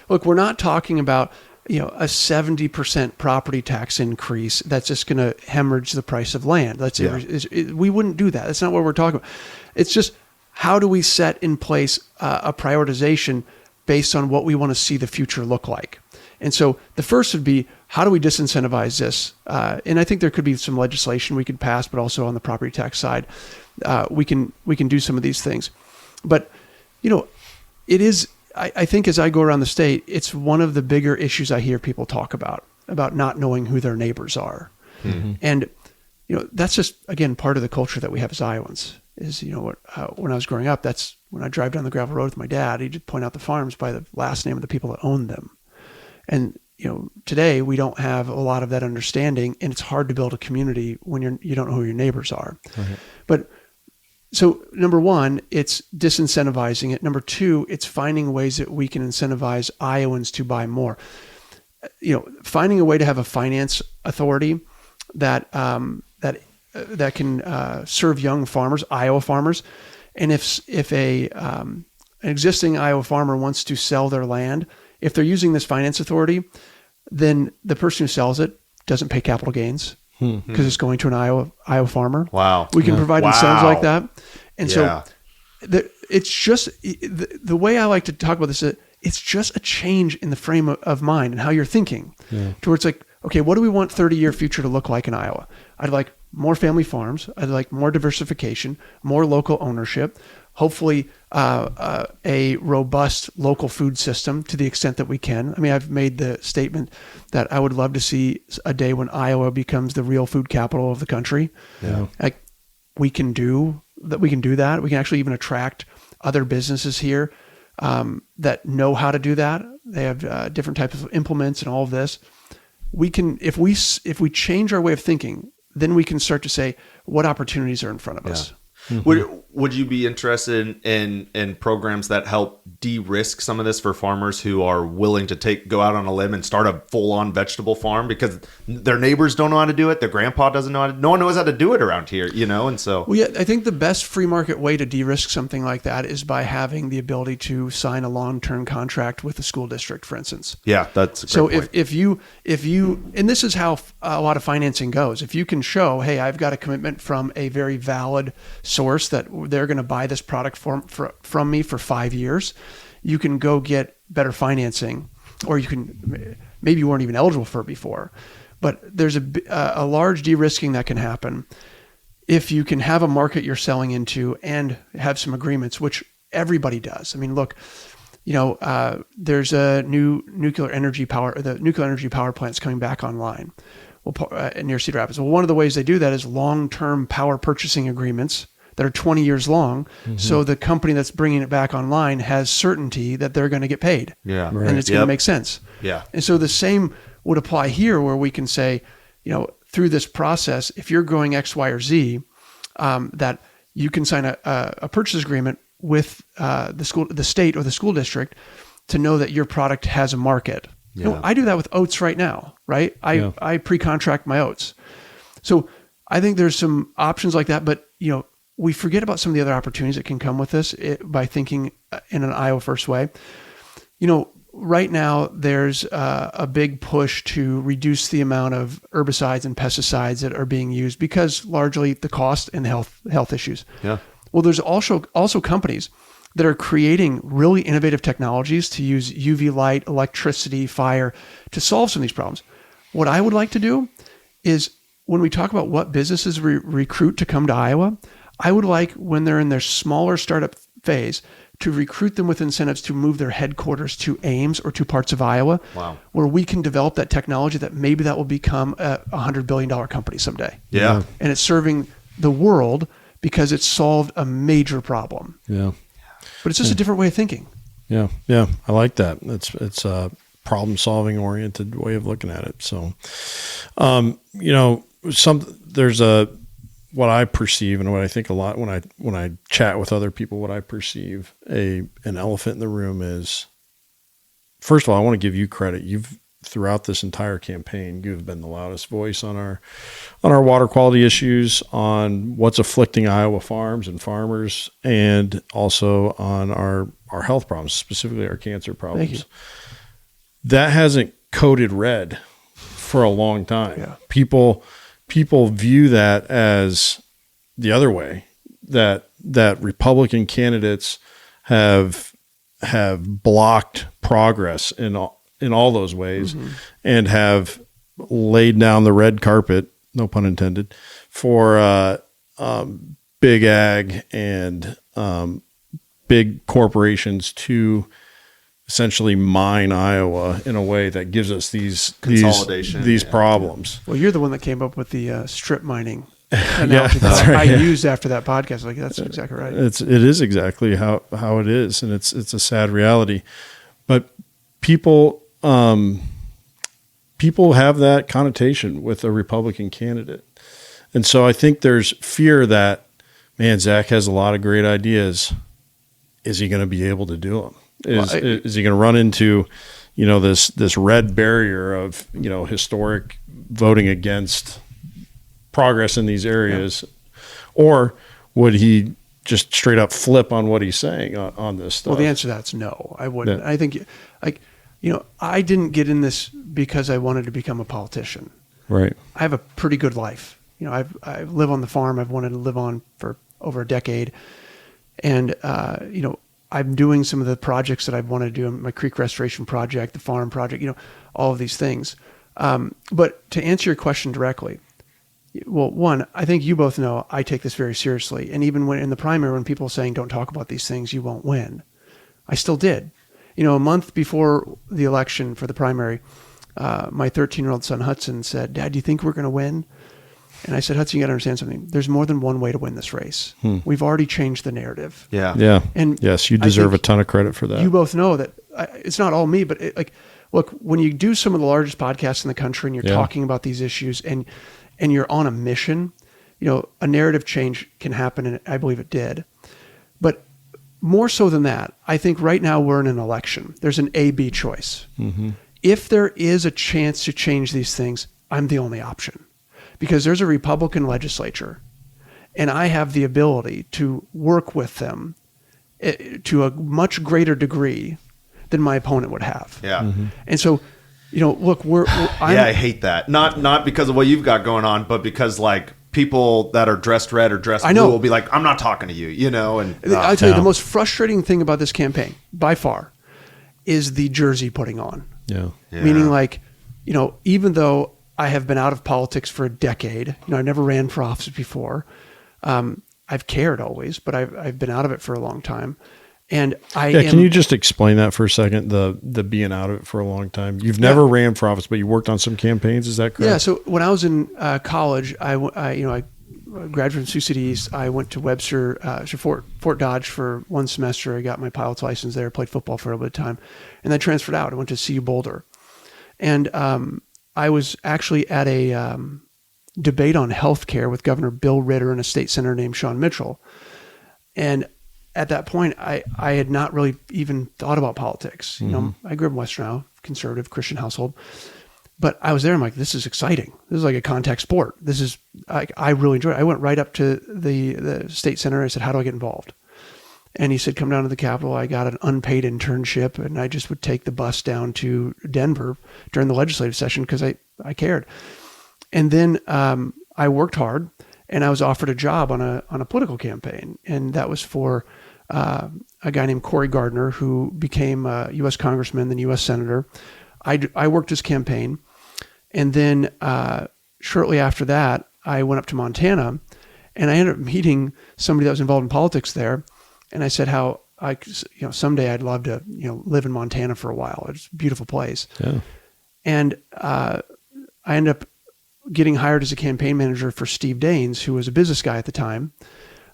Look, we're not talking about a 70% property tax increase that's just going to hemorrhage the price of land. We wouldn't do that. That's not what we're talking about. It's just, how do we set in place a prioritization based on what we want to see the future look like? And so the first would be, how do we disincentivize this? And I think there could be some legislation we could pass, but also on the property tax side, we can do some of these things. But, it is, I think as I go around the state, it's one of the bigger issues I hear people talk about. about not knowing who their neighbors are. Mm-hmm. And, that's just, again, part of the culture that we have as Iowans is, when I was growing up, that's when I drive down the gravel road with my dad, he'd just point out the farms by the last name of the people that owned them. And, today we don't have a lot of that understanding, and it's hard to build a community when you don't know who your neighbors are. Right. But so number one, it's disincentivizing it. Number two, it's finding ways that we can incentivize Iowans to buy more. Finding a way to have a finance authority that can serve young farmers, Iowa farmers. And if an existing Iowa farmer wants to sell their land, if they're using this finance authority, then the person who sells it doesn't pay capital gains because it's going to an Iowa farmer. Wow. We can provide incentives like that. And Yeah. so it's just the way I like to talk about this, it's just a change in the frame of mind and how you're thinking to where it's like, okay, what do we want 30-year future to look like in Iowa? I'd like more family farms. I'd like more diversification, more local ownership, hopefully a robust local food system to the extent that we can. I mean, I've made the statement that I would love to see a day when Iowa becomes the real food capital of the country. Yeah. Like we can do that. We can actually even attract other businesses here that know how to do that. They have different types of implements and all of this. We can, if we change our way of thinking, then we can start to say what opportunities are in front of us. Mm-hmm. Would you be interested in programs that help de-risk some of this for farmers who are willing to go out on a limb and start a full-on vegetable farm because their neighbors don't know how to do it, their grandpa doesn't know how to, no one knows how to do it around here, and so. Well, yeah, I think the best free market way to de-risk something like that is by having the ability to sign a long-term contract with the school district, for instance. Yeah, that's a great point. if you, and this is how a lot of financing goes. If you can show, hey, I've got a commitment from a very valid source that they're going to buy this product from me for 5 years, you can go get better financing, or maybe you weren't even eligible for it before. But there's a large de-risking that can happen if you can have a market you're selling into and have some agreements, which everybody does. I mean, look, there's a new nuclear energy power plants coming back online near Cedar Rapids. Well, one of the ways they do that is long-term power purchasing agreements that are 20 years long. Mm-hmm. So the company that's bringing it back online has certainty that they're going to get paid. Yeah. Right. And it's going to make sense. Yeah. And so the same would apply here, where we can say, through this process, if you're growing X, Y, or Z, that you can sign a purchase agreement with the state or the school district to know that your product has a market. Yeah. I do that with oats right now, right? I pre-contract my oats. So I think there's some options like that, but we forget about some of the other opportunities that can come with this by thinking in an Iowa first way. Right now there's a big push to reduce the amount of herbicides and pesticides that are being used because largely the cost and health issues. Yeah. Well, there's also companies that are creating really innovative technologies to use UV light, electricity, fire to solve some of these problems. What I would like to do is when we talk about what businesses recruit to come to Iowa, I would like, when they're in their smaller startup phase, to recruit them with incentives to move their headquarters to Ames or to parts of Iowa, where we can develop that technology that maybe that will become a $100 billion company someday. Yeah. And it's serving the world because it's solved a major problem. Yeah. But it's just a different way of thinking. Yeah. Yeah. I like that. It's a problem-solving oriented way of looking at it. So, there's what I perceive and what I think a lot when I chat with other people, what I perceive an elephant in the room is, first of all, I want to give you credit. Throughout this entire campaign, you've been the loudest voice on our water quality issues, on what's afflicting Iowa farms and farmers, and also on our health problems, specifically our cancer problems. Thank you. That hasn't coded red for a long time. Yeah. People view that as the other way, that Republican candidates have blocked progress in all those ways, mm-hmm. and have laid down the red carpet, no pun intended, for big ag and big corporations to essentially mine Iowa in a way that gives us these Consolidation, these problems. Well, you're the one that came up with the strip mining Yeah, analogy that's that right. I used after that podcast. Like, that's exactly right. It is exactly how it is, and it's a sad reality. But people have that connotation with a Republican candidate, and so I think there's fear that, man, Zach has a lot of great ideas. Is he going to be able to do them? Is he going to run into, this red barrier of, historic voting against progress in these areas, or would he just straight up flip on what he's saying on this stuff? Well, the answer to that's no. I wouldn't. Yeah. I think, I didn't get in this because I wanted to become a politician. Right. I have a pretty good life. I live on the farm I've wanted to live on for over a decade. And, I'm doing some of the projects that I've wanted to do, my creek restoration project, the farm project, all of these things. But to answer your question directly, well, one, I think you both know I take this very seriously. And even when in the primary, when people are saying, don't talk about these things, you won't win, I still did. A month before the election for the primary, my 13-year-old son, Hudson, said, Dad, do you think we're going to win? And I said, Hudson, you got to understand something. There's more than one way to win this race. We've already changed the narrative. Yeah. Yeah. And yes, you deserve a ton of credit for that. You both know that it's not all me, but look, when you do some of the largest podcasts in the country and you're talking about these issues and you're on a mission, a narrative change can happen, and I believe it did. But more so than that, I think right now we're in an election. There's an A-B choice. Mm-hmm. If there is a chance to change these things, I'm the only option. Because there's a Republican legislature, and I have the ability to work with them to a much greater degree than my opponent would have. Yeah. Mm-hmm. And so, look, I hate that. Not because of what you've got going on, but because people that are dressed red or dressed blue will be like, I'm not talking to you, And I'll tell you, the most frustrating thing about this campaign, by far, is the jersey putting on. Yeah. Meaning even though I have been out of politics for a decade. I never ran for office before. I've cared always, but I've been out of it for a long time. And can you just explain that for a second? The being out of it for a long time. You've never ran for office, but you worked on some campaigns. Is that correct? Yeah. So when I was in college, I graduated from Sioux City East. I went to Webster, Fort Dodge for one semester. I got my pilot's license there. Played football for a little bit of time, and then transferred out. I went to CU Boulder, and I was actually at a debate on healthcare with Governor Bill Ritter and a state senator named Sean Mitchell. And at that point, I had not really even thought about politics. I grew up in Western Iowa, conservative Christian household. But I was there. I'm like, this is exciting. This is like a contact sport. This is I really enjoy it. I went right up to the state senator. I said, how do I get involved? And he said, come down to the Capitol. I got an unpaid internship, and I just would take the bus down to Denver during the legislative session because I cared. And then I worked hard, and I was offered a job on a political campaign, and that was for a guy named Cory Gardner, who became a U.S. congressman, then U.S. senator. I worked his campaign, and then shortly after that, I went up to Montana, and I ended up meeting somebody that was involved in politics there. And I said how someday I'd love to live in Montana for a while. It's a beautiful place. Yeah. And I ended up getting hired as a campaign manager for Steve Daines, who was a business guy at the time,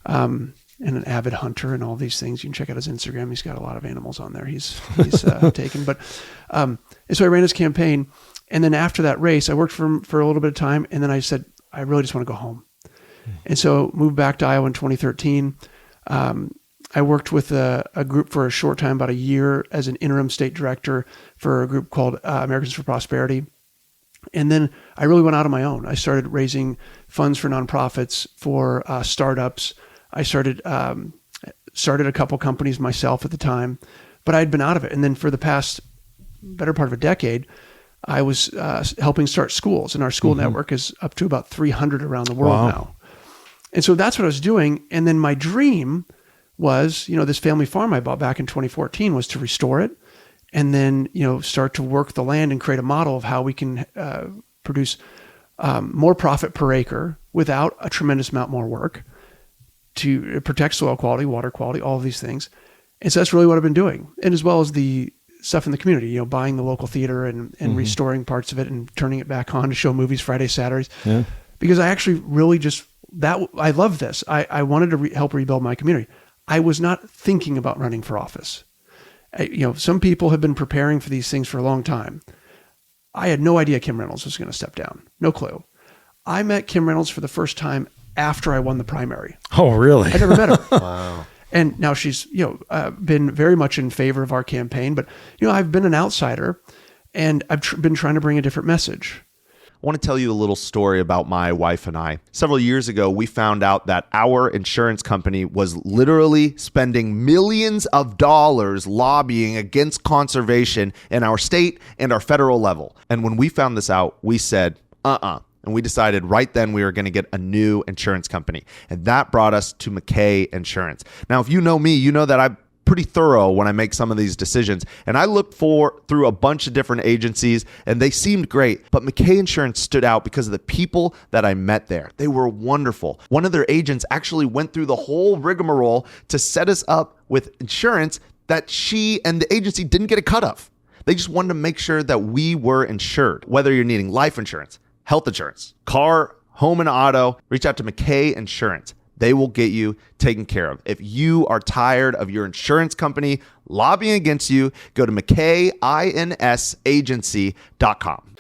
and an avid hunter and all these things. You can check out his Instagram. He's got a lot of animals on there. He's taken. But and so I ran his campaign, and then after that race, I worked for him for a little bit of time, and then I said I really just want to go home, and so moved back to Iowa in 2013. I worked with a group for a short time, about a year, as an interim state director for a group called Americans for Prosperity. And then I really went out on my own. I started raising funds for nonprofits, for startups. I started a couple companies myself at the time, but I'd been out of it. And then for the past better part of a decade, I was helping start schools, and our school network is up to about 300 around the world now. And so that's what I was doing. And then my dream was, this family farm I bought back in 2014 was to restore it, and then, start to work the land and create a model of how we can produce more profit per acre without a tremendous amount more work, to protect soil quality, water quality, all of these things. And so that's really what I've been doing. And as well as the stuff in the community, buying the local theater and restoring parts of it and turning it back on to show movies Friday, Saturdays. Yeah. Because I actually really I love this. I wanted to help rebuild my community. I was not thinking about running for office. Some people have been preparing for these things for a long time. I had no idea Kim Reynolds was going to step down. No clue. I met Kim Reynolds for the first time after I won the primary. Oh, really? I never met her. Wow. And now she's, been very much in favor of our campaign, but, I've been an outsider and I've been trying to bring a different message. I want to tell you a little story about my wife and I. Several years ago, we found out that our insurance company was literally spending millions of dollars lobbying against conservation in our state and our federal level. And when we found this out, we said, And we decided right then we were going to get a new insurance company. And that brought us to McKay Insurance. Now, if you know me, you know that I'm pretty thorough when I make some of these decisions. And I looked through a bunch of different agencies and they seemed great. But McKay Insurance stood out because of the people that I met there. They were wonderful. One of their agents actually went through the whole rigmarole to set us up with insurance that she and the agency didn't get a cut of. They just wanted to make sure that we were insured. Whether you're needing life insurance, health insurance, car, home and auto, reach out to McKay Insurance. They will get you taken care of. If you are tired of your insurance company lobbying against you, go to McKayINSagency.com.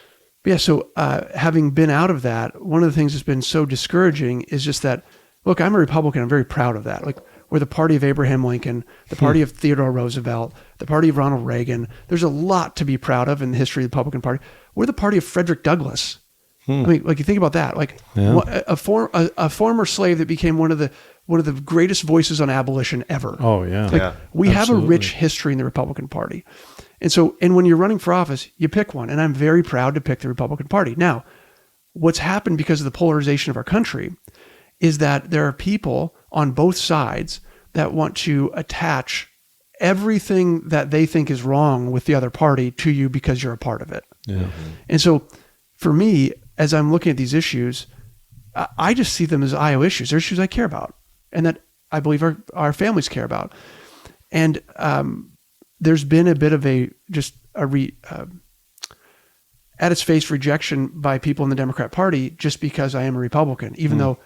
Yeah, so having been out of that, one of the things that's been so discouraging is just that, look, I'm a Republican. I'm very proud of that. Like, we're the party of Abraham Lincoln, the party of Theodore Roosevelt, the party of Ronald Reagan. There's a lot to be proud of in the history of the Republican Party. We're the party of Frederick Douglass. I mean, like, you think about that, like a former slave that became one of the greatest voices on abolition ever. Oh yeah. We have a rich history in the Republican Party. And when you're running for office, you pick one. And I'm very proud to pick the Republican Party. Now, what's happened because of the polarization of our country is that there are people on both sides that want to attach everything that they think is wrong with the other party to you because you're a part of it. Yeah. And so for me, as I'm looking at these issues, I just see them as Iowa issues. They're issues I care about and that I believe our families care about. And there's been a bit of at its face rejection by people in the Democrat Party just because I am a Republican, even though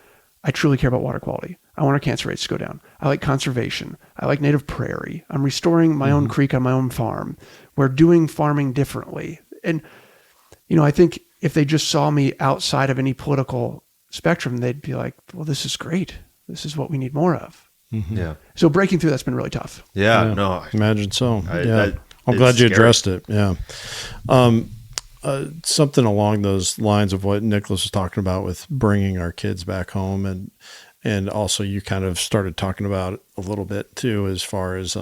I truly care about water quality. I want our cancer rates to go down. I like conservation. I like native prairie. I'm restoring my own creek on my own farm. We're doing farming differently. And, I think if they just saw me outside of any political spectrum, they'd be like, well, this is great. This is what we need more of. Mm-hmm. Yeah. So breaking through that's been really tough. Yeah. No. Imagine so. I'm glad you addressed it. Yeah. Something along those lines of what Nicholas was talking about with bringing our kids back home. And also you kind of started talking about it a little bit too, as far as,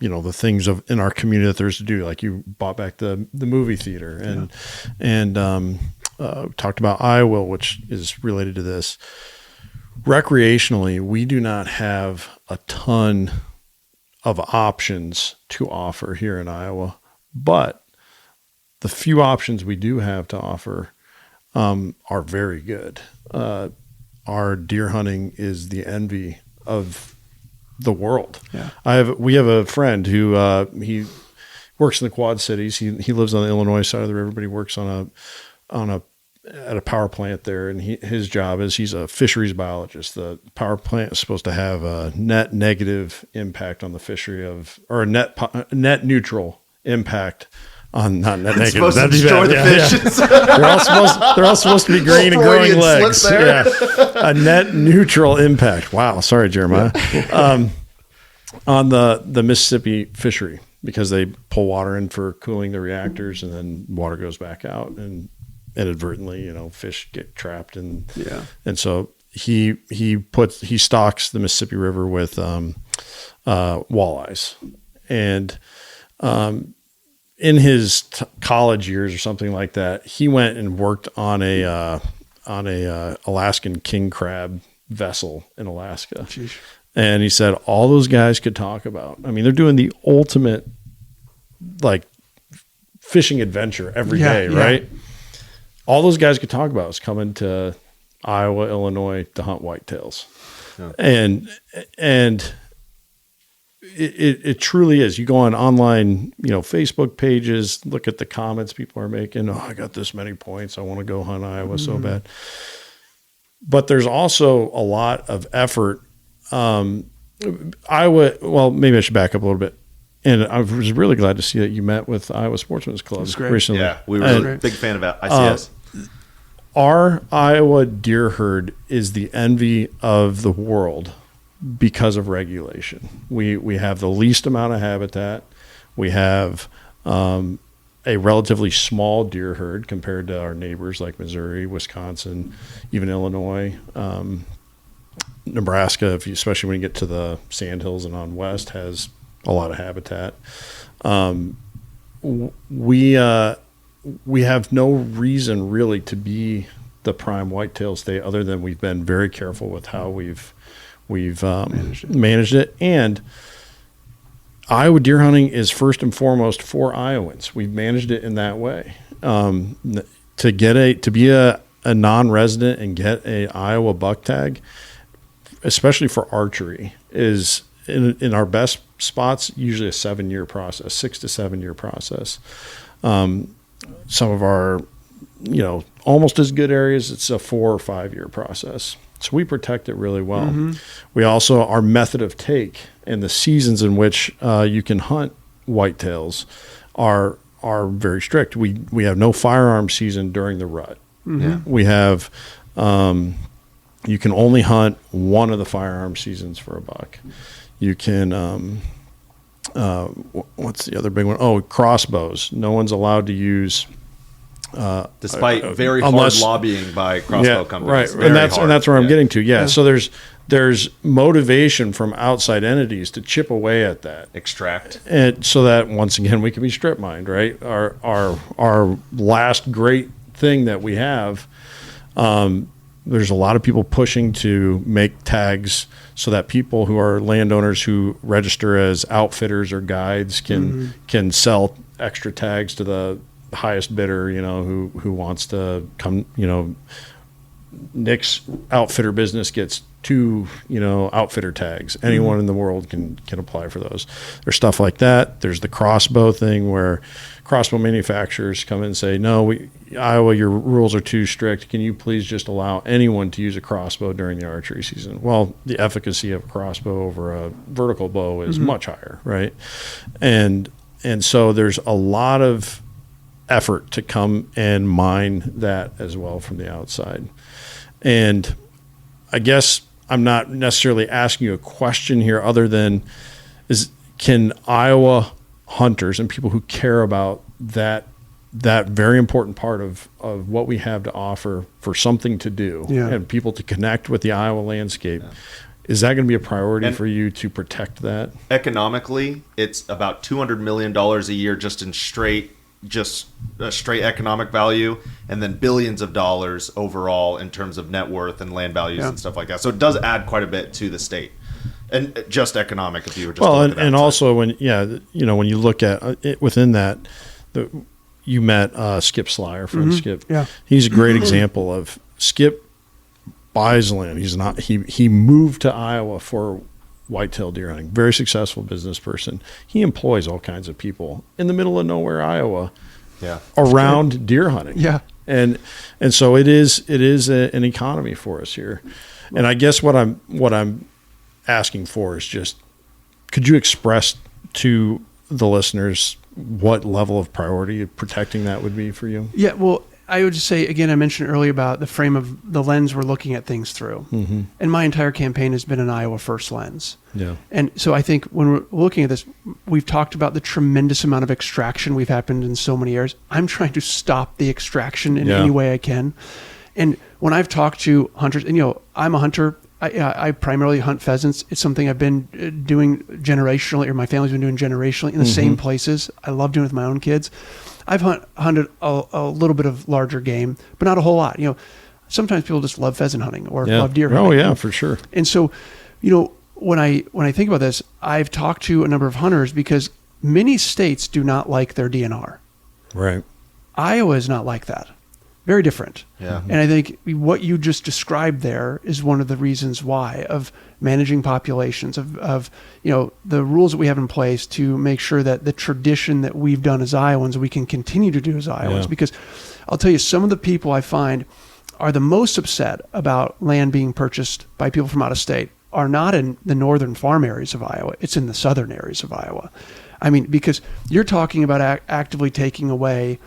the things in our community that there's to do, like you bought back the movie theater and talked about IWILL, which is related to this. Recreationally, we do not have a ton of options to offer here in Iowa, but the few options we do have to offer are very good. Our deer hunting is the envy of the world. Yeah. We have a friend who he works in the Quad Cities. He lives on the Illinois side of the river, but he works at a power plant there, and his job is he's a fisheries biologist. The power plant is supposed to have a net negative impact on the fishery or a net neutral impact on not net negative. Supposed to destroy the fish. They're all supposed to be green and growing legs. Yeah. A net neutral impact. Wow. Sorry, Jeremiah. On the Mississippi fishery, because they pull water in for cooling the reactors, and then water goes back out, and inadvertently, fish get trapped, and so he stocks the Mississippi River with walleyes, and in his college years or something like that, he went and worked on a Alaskan king crab vessel in Alaska. Jeez. And he said all those guys could talk about, they're doing the ultimate like fishing adventure every day, right? All those guys could talk about was coming to Iowa, Illinois to hunt whitetails. Yeah. And it truly is. You go on online, Facebook pages, look at the comments people are making. Oh, I got this many points. I want to go hunt Iowa so bad. But there's also a lot of effort. Iowa, well, maybe I should back up a little bit. And I was really glad to see that you met with Iowa Sportsman's Club recently. Yeah, we were a big fan of ICS. Our Iowa deer herd is the envy of the world because of regulation. We have the least amount of habitat. We have a relatively small deer herd compared to our neighbors like Missouri, Wisconsin, even Illinois, Nebraska, especially when you get to the Sandhills and on west, has a lot of habitat. We have no reason really to be the prime whitetail state other than we've been very careful with how we've managed it. And Iowa deer hunting is first and foremost for Iowans. We've managed it in that way. To be a non-resident and get a Iowa buck tag, especially for archery, is in our best spots usually a 7-year process, 6 to 7 year process. Some of our, almost as good areas, it's a 4 or 5 year process. So we protect it really well. We also, our method of take and the seasons in which you can hunt whitetails are very strict. We have no firearm season during the rut. We have, you can only hunt one of the firearm seasons for a buck. You can, what's the other big one? Oh, crossbows. No one's allowed to use. Despite very hard lobbying by crossbow companies. Right. And that's where I'm getting to. Yeah. So there's motivation from outside entities to chip away at that. Extract. And so that once again, we can be strip mined, right? Our last great thing that we have, there's a lot of people pushing to make tags so that people who are landowners who register as outfitters or guides can sell extra tags to the highest bidder, who wants to come, Nick's outfitter business gets 2, outfitter tags. Anyone in the world can apply for those. There's stuff like that. There's the crossbow thing where crossbow manufacturers come in and say, no, Iowa, your rules are too strict. Can you please just allow anyone to use a crossbow during the archery season? Well, the efficacy of a crossbow over a vertical bow is much higher, right? And so there's a lot of effort to come and mine that as well from the outside. And I guess I'm not necessarily asking you a question here other than can Iowa hunters and people who care about that very important part of what we have to offer for something to do and people to connect with the Iowa landscape, is that going to be a priority for you to protect that? Economically, it's about $200 million a year just in straight economic value, and then billions of dollars overall in terms of net worth and land values and stuff like that. So it does add quite a bit to the state, and just economic if you were just and also when you look at it within that, you met Skip Sly, our friend Skip. Yeah, he's a great example of Skip buys land. He moved to Iowa for whitetail deer hunting. Very successful business person. He employs all kinds of people in the middle of nowhere, Iowa, around deer hunting. Yeah, and so it is an economy for us here. And I guess what I'm asking for is just, could you express to the listeners what level of priority protecting that would be for you? Yeah, well, I would just say, again, I mentioned earlier about the frame of the lens we're looking at things through. And my entire campaign has been an Iowa first lens. Yeah. And so I think when we're looking at this, we've talked about the tremendous amount of extraction we've happened in so many areas. I'm trying to stop the extraction in any way I can. And when I've talked to hunters, and I'm a hunter, I primarily hunt pheasants. It's something I've been doing generationally, or my family's been doing generationally in the same places. I love doing it with my own kids. I've hunted a little bit of larger game, but not a whole lot. Sometimes people just love pheasant hunting or love deer hunting. Oh yeah, for sure. And so, when I think about this, I've talked to a number of hunters because many states do not like their DNR. Right. Iowa is not like that. very different. Yeah. And I think what you just described there is one of the reasons why, of managing populations, of the rules that we have in place to make sure that the tradition that we've done as Iowans, we can continue to do as Iowans. Because I'll tell you, some of the people I find are the most upset about land being purchased by people from out of state are not in the northern farm areas of Iowa. It's in the southern areas of Iowa. I mean, because you're talking about actively taking away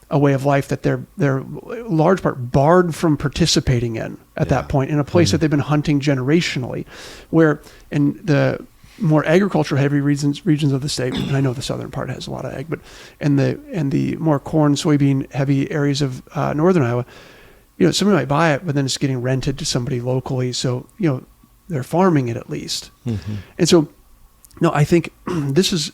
a way of life that they're large part barred from participating in at that point, in a place that they've been hunting generationally, where in the more agriculture heavy regions of the state, and I know the southern part has a lot of ag, but and the more corn, soybean heavy areas of northern Iowa, somebody might buy it, but then it's getting rented to somebody locally. So, they're farming it at least. And so, no, I think this is,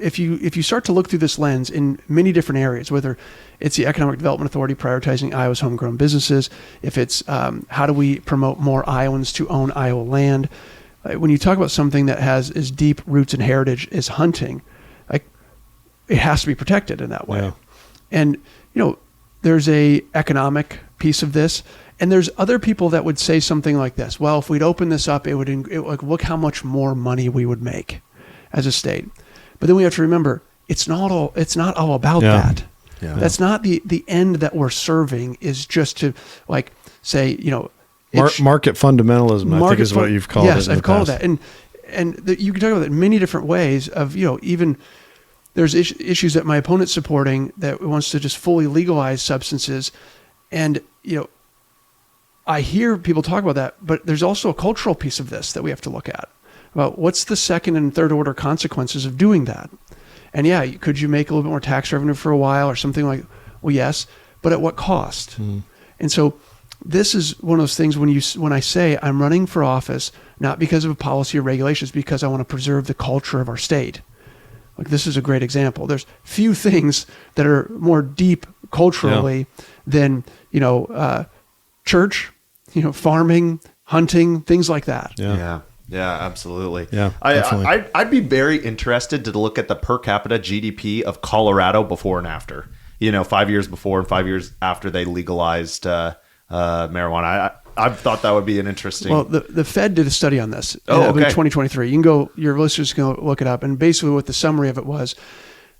if you start to look through this lens in many different areas, whether it's the Economic Development Authority prioritizing Iowa's homegrown businesses, if it's how do we promote more Iowans to own Iowa land, when you talk about something that has as deep roots and heritage as hunting, like, it has to be protected in that way. Yeah. And there's a economic piece of this, and there's other people that would say something like this: well, if we'd open this up, it would like, look how much more money we would make as a state. But then we have to remember, it's not all about that. Yeah. That's not the end that we're serving, is just to, like, say, market fundamentalism, I think is what you've called it. Yes, I've called that. And you can talk about it in many different ways of, even there's issues that my opponent's supporting that wants to just fully legalize substances. And, I hear people talk about that, but there's also a cultural piece of this that we have to look at, about what's the second and third order consequences of doing that. And could you make a little bit more tax revenue for a while or something like, well, yes, but at what cost? And so this is one of those things when I say I'm running for office, not because of a policy or regulations, because I want to preserve the culture of our state. Like, this is a great example. There's few things that are more deep culturally than, church, farming, hunting, things like that. Yeah, absolutely. Yeah, I'd be very interested to look at the per capita GDP of Colorado before and after. 5 years before and 5 years after they legalized marijuana. I've thought that would be an interesting. Well, the Fed did a study on this in 2023. You can go, your listeners can go look it up. And basically what the summary of it was,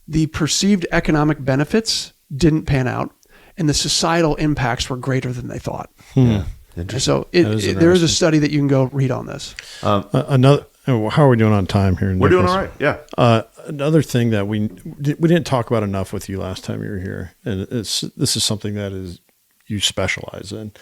the perceived economic benefits didn't pan out, and the societal impacts were greater than they thought. And so there is a study that you can go read on this. How are we doing on time here, Nicholas? We're doing all right. Yeah. Another thing that we didn't talk about enough with you last time you were here, and this is something that you specialize in,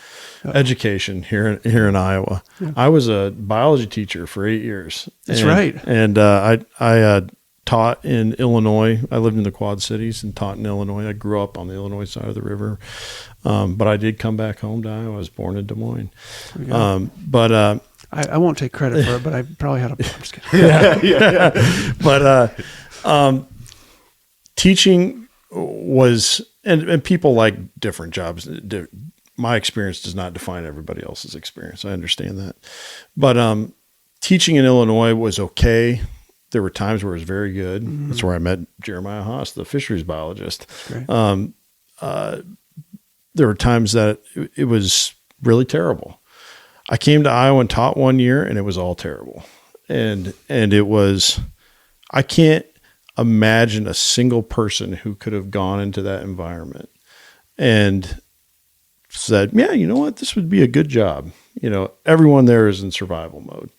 education here in Iowa. Yeah. I was a biology teacher for 8 years. That's right. And I taught in Illinois. I lived in the Quad Cities and taught in Illinois. I grew up on the Illinois side of the river, but I did come back home to Iowa. I was born in Des Moines. I won't take credit for it, but I probably had a. I'm just kidding. But teaching was, and people like different jobs. My experience does not define everybody else's experience. I understand that, but teaching in Illinois was okay. There were times where it was very good. Mm-hmm. That's where I met Jeremiah Haas, the fisheries biologist. There were times that it was really terrible. I came to Iowa and taught 1 year, and it was all terrible. And it was, I can't imagine a single person who could have gone into that environment and said, yeah, you know what, this would be a good job. Everyone there is in survival mode.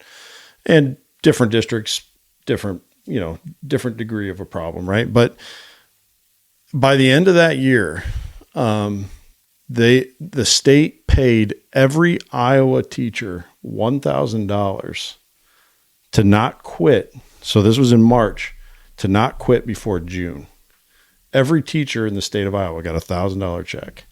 And different districts, different degree of a problem, right? But by the end of that year, the state paid every Iowa teacher $1,000 to not quit. So this was in March, to not quit before June. Every teacher in the state of Iowa got $1,000 check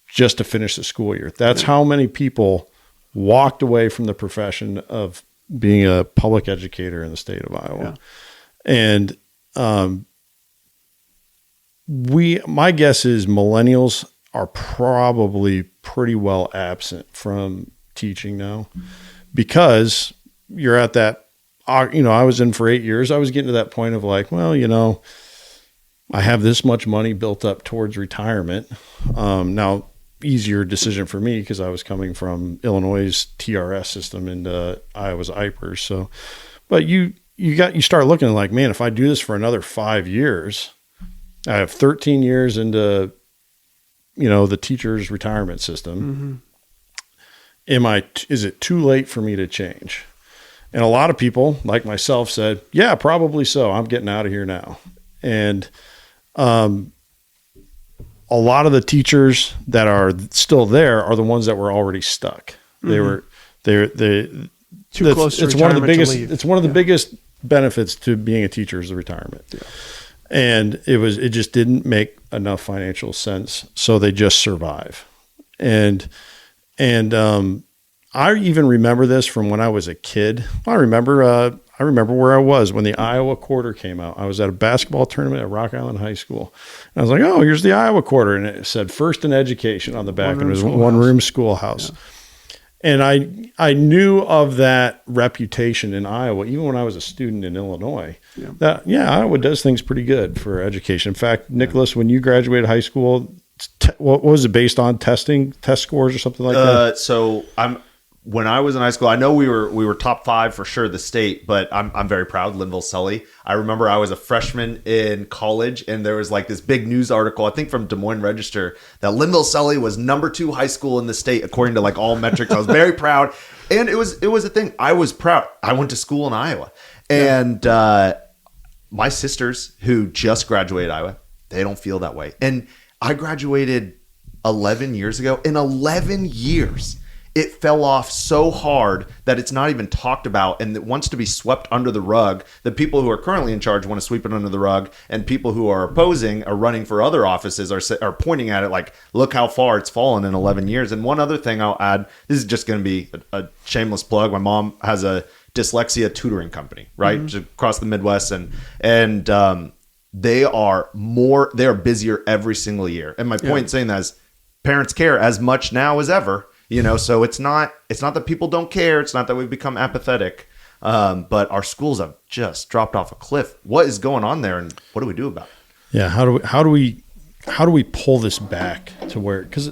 just to finish the school year. That's how many people walked away from the profession of being a public educator in the state of Iowa. Yeah. And my guess is millennials are probably pretty well absent from teaching now, because you're at that, I was in for 8 years. I was getting to that point of like, well, I have this much money built up towards retirement. Now, easier decision for me because I was coming from Illinois' TRS system into Iowa's IPERS. So, but you start looking like, man, if I do this for another 5 years, I have 13 years into, the teacher's retirement system. Is it too late for me to change? And a lot of people like myself said, yeah, probably so. I'm getting out of here now. And, a lot of the teachers that are still there are the ones that were already stuck. They're too close to retirement. It's one of the biggest benefits to being a teacher is the retirement. Yeah. And it just didn't make enough financial sense. So they just survive. And I even remember this from when I was a kid. I remember where I was when the Iowa quarter came out. I was at a basketball tournament at Rock Island High School. And I was like, oh, here's the Iowa quarter. And it said first in education on the back. And it was one room schoolhouse. Yeah. And I knew of that reputation in Iowa, even when I was a student in Illinois, that Iowa does things pretty good for education. In fact, Nicholas, when you graduated high school, what was it based on? Test scores or something like that? So when I was in high school, I know we were top 5 for sure, the state, but I'm very proud, Linville Sully. I remember I was a freshman in college, and there was like this big news article, I think from Des Moines Register, that Linville Sully was number 2 high school in the state according to like all metrics. I was very proud, and it was a thing. I was proud. I went to school in Iowa, and my sisters who just graduated Iowa, they don't feel that way. And I graduated 11 years ago. In 11 years. It fell off so hard that it's not even talked about, and it wants to be swept under the rug. The people who are currently in charge want to sweep it under the rug, and people who are opposing or running for other offices are pointing at it like, look how far it's fallen in 11 years. And one other thing I'll add, this is just going to be a shameless plug. My mom has a dyslexia tutoring company, right? Just across the Midwest, and they are busier every single year. And my point in saying that is parents care as much now as ever. So it's not that people don't care. It's not that we've become apathetic, but our schools have just dropped off a cliff. What is going on there, and what do we do about it? Yeah, how do we pull this back to where? Because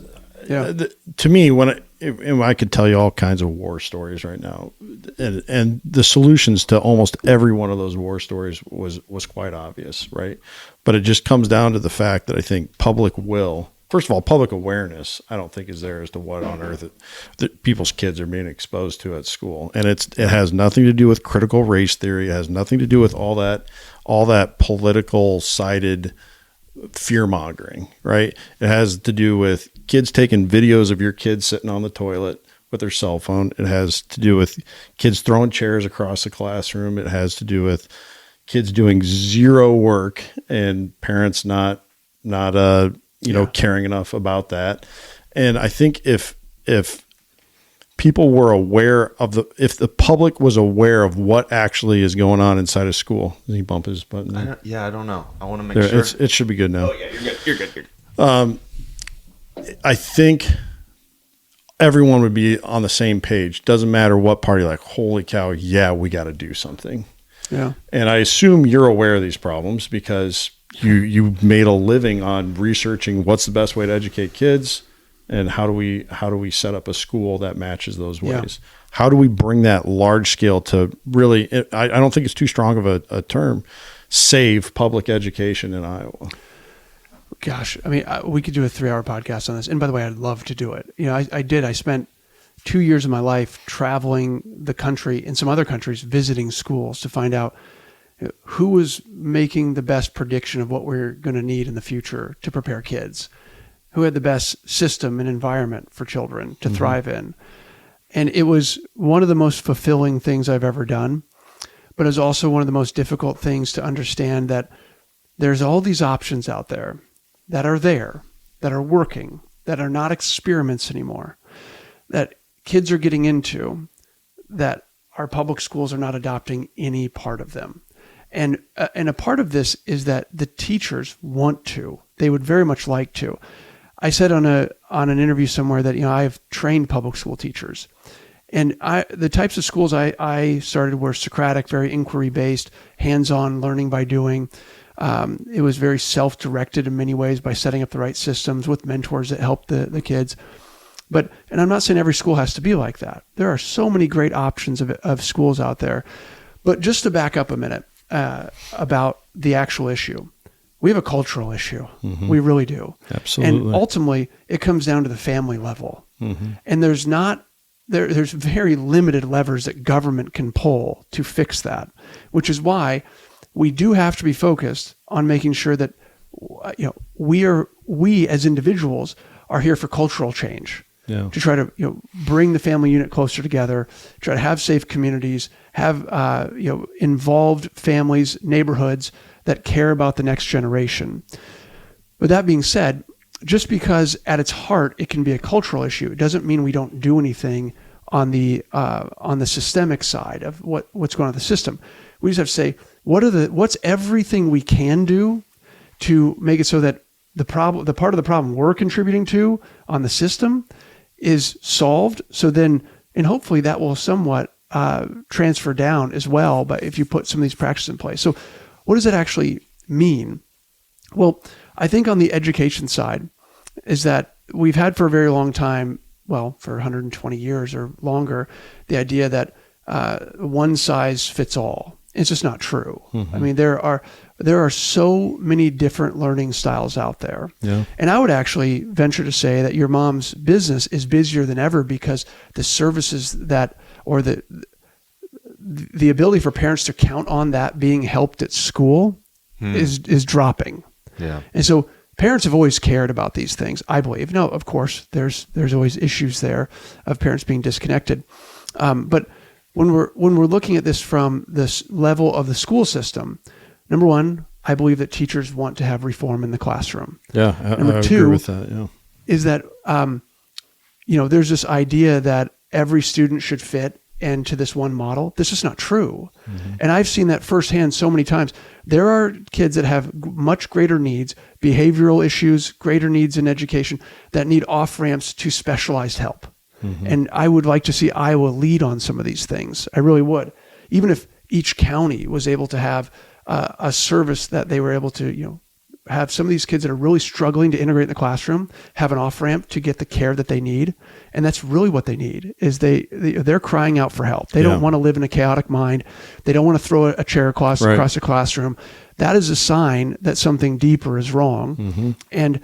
to me, when I could tell you all kinds of war stories right now, and the solutions to almost every one of those war stories was quite obvious, right? But it just comes down to the fact that I think public will. First of all, public awareness, I don't think is there as to what on earth that people's kids are being exposed to at school. And it has nothing to do with critical race theory. It has nothing to do with all that political sided fear mongering, right? It has to do with kids taking videos of your kids sitting on the toilet with their cell phone. It has to do with kids throwing chairs across the classroom. It has to do with kids doing zero work and parents not caring enough about that. And I think if people were aware of if the public was aware of what actually is going on inside a school, did he bump his button? I don't know. I want to make sure. It should be good now. Oh yeah, you're good. I think everyone would be on the same page. Doesn't matter what party, like, holy cow, yeah, we got to do something. Yeah. And I assume you're aware of these problems because you made a living on researching what's the best way to educate kids and how do we set up a school that matches those ways. Yeah. How do we bring that large scale to really, I don't think it's too strong of a term, save public education in Iowa? Gosh, I mean, we could do a 3-hour podcast on this. And by the way, I'd love to do it. I spent 2 years of my life traveling the country and some other countries, visiting schools to find out who was making the best prediction of what we're going to need in the future to prepare kids, who had the best system and environment for children to thrive in. And it was one of the most fulfilling things I've ever done, but it was also one of the most difficult things to understand that there's all these options out there that are working, that are not experiments anymore, that kids are getting into, that our public schools are not adopting any part of them. And a part of this is that the teachers want to. They would very much like to. I said on an interview somewhere that I've trained public school teachers, and the types of schools I started were Socratic, very inquiry based, hands-on learning by doing. It was very self-directed in many ways by setting up the right systems with mentors that helped the kids. And I'm not saying every school has to be like that. There are so many great options of schools out there. But just to back up a minute about the actual issue, we have a cultural issue. Mm-hmm. We really do. Absolutely. And ultimately, it comes down to the family level. Mm-hmm. And there's very limited levers that government can pull to fix that, which is why we do have to be focused on making sure that we as individuals are here for cultural change. Yeah. To try to bring the family unit closer together, try to have safe communities, have involved families, neighborhoods that care about the next generation. With that being said, just because at its heart it can be a cultural issue, it doesn't mean we don't do anything on the systemic side of what's going on in the system. We just have to say what's everything we can do to make it so that the part of the problem we're contributing to on the system is solved. So then, and hopefully that will somewhat transfer down as well. But if you put some of these practices in place, so what does that actually mean? Well, I think on the education side is that we've had for a very long time, well, for 120 years or longer, the idea that one size fits all. It's just not true. Mm-hmm. I mean, there are so many different learning styles out there. Yeah. And I would actually venture to say that your mom's business is busier than ever because the services or the ability for parents to count on that being helped at school is dropping. Yeah. And so parents have always cared about these things, I believe. No, of course, there's always issues there of parents being disconnected. But when we're looking at this from this level of the school system, number one, I believe that teachers want to have reform in the classroom. Yeah, Number I two agree with that. Yeah, is that there's this idea that every student should fit into this one model. This is not true, and I've seen that firsthand so many times. There are kids that have much greater needs, behavioral issues, greater needs in education that need off ramps to specialized help. And I would like to see Iowa lead on some of these things. I really would. Even if each county was able to have a service that they were able to, have some of these kids that are really struggling to integrate in the classroom, have an off-ramp to get the care that they need. And that's really what they need is they're crying out for help. They don't want to live in a chaotic mind. They don't want to throw a chair across the classroom. That is a sign that something deeper is wrong. Mm-hmm. And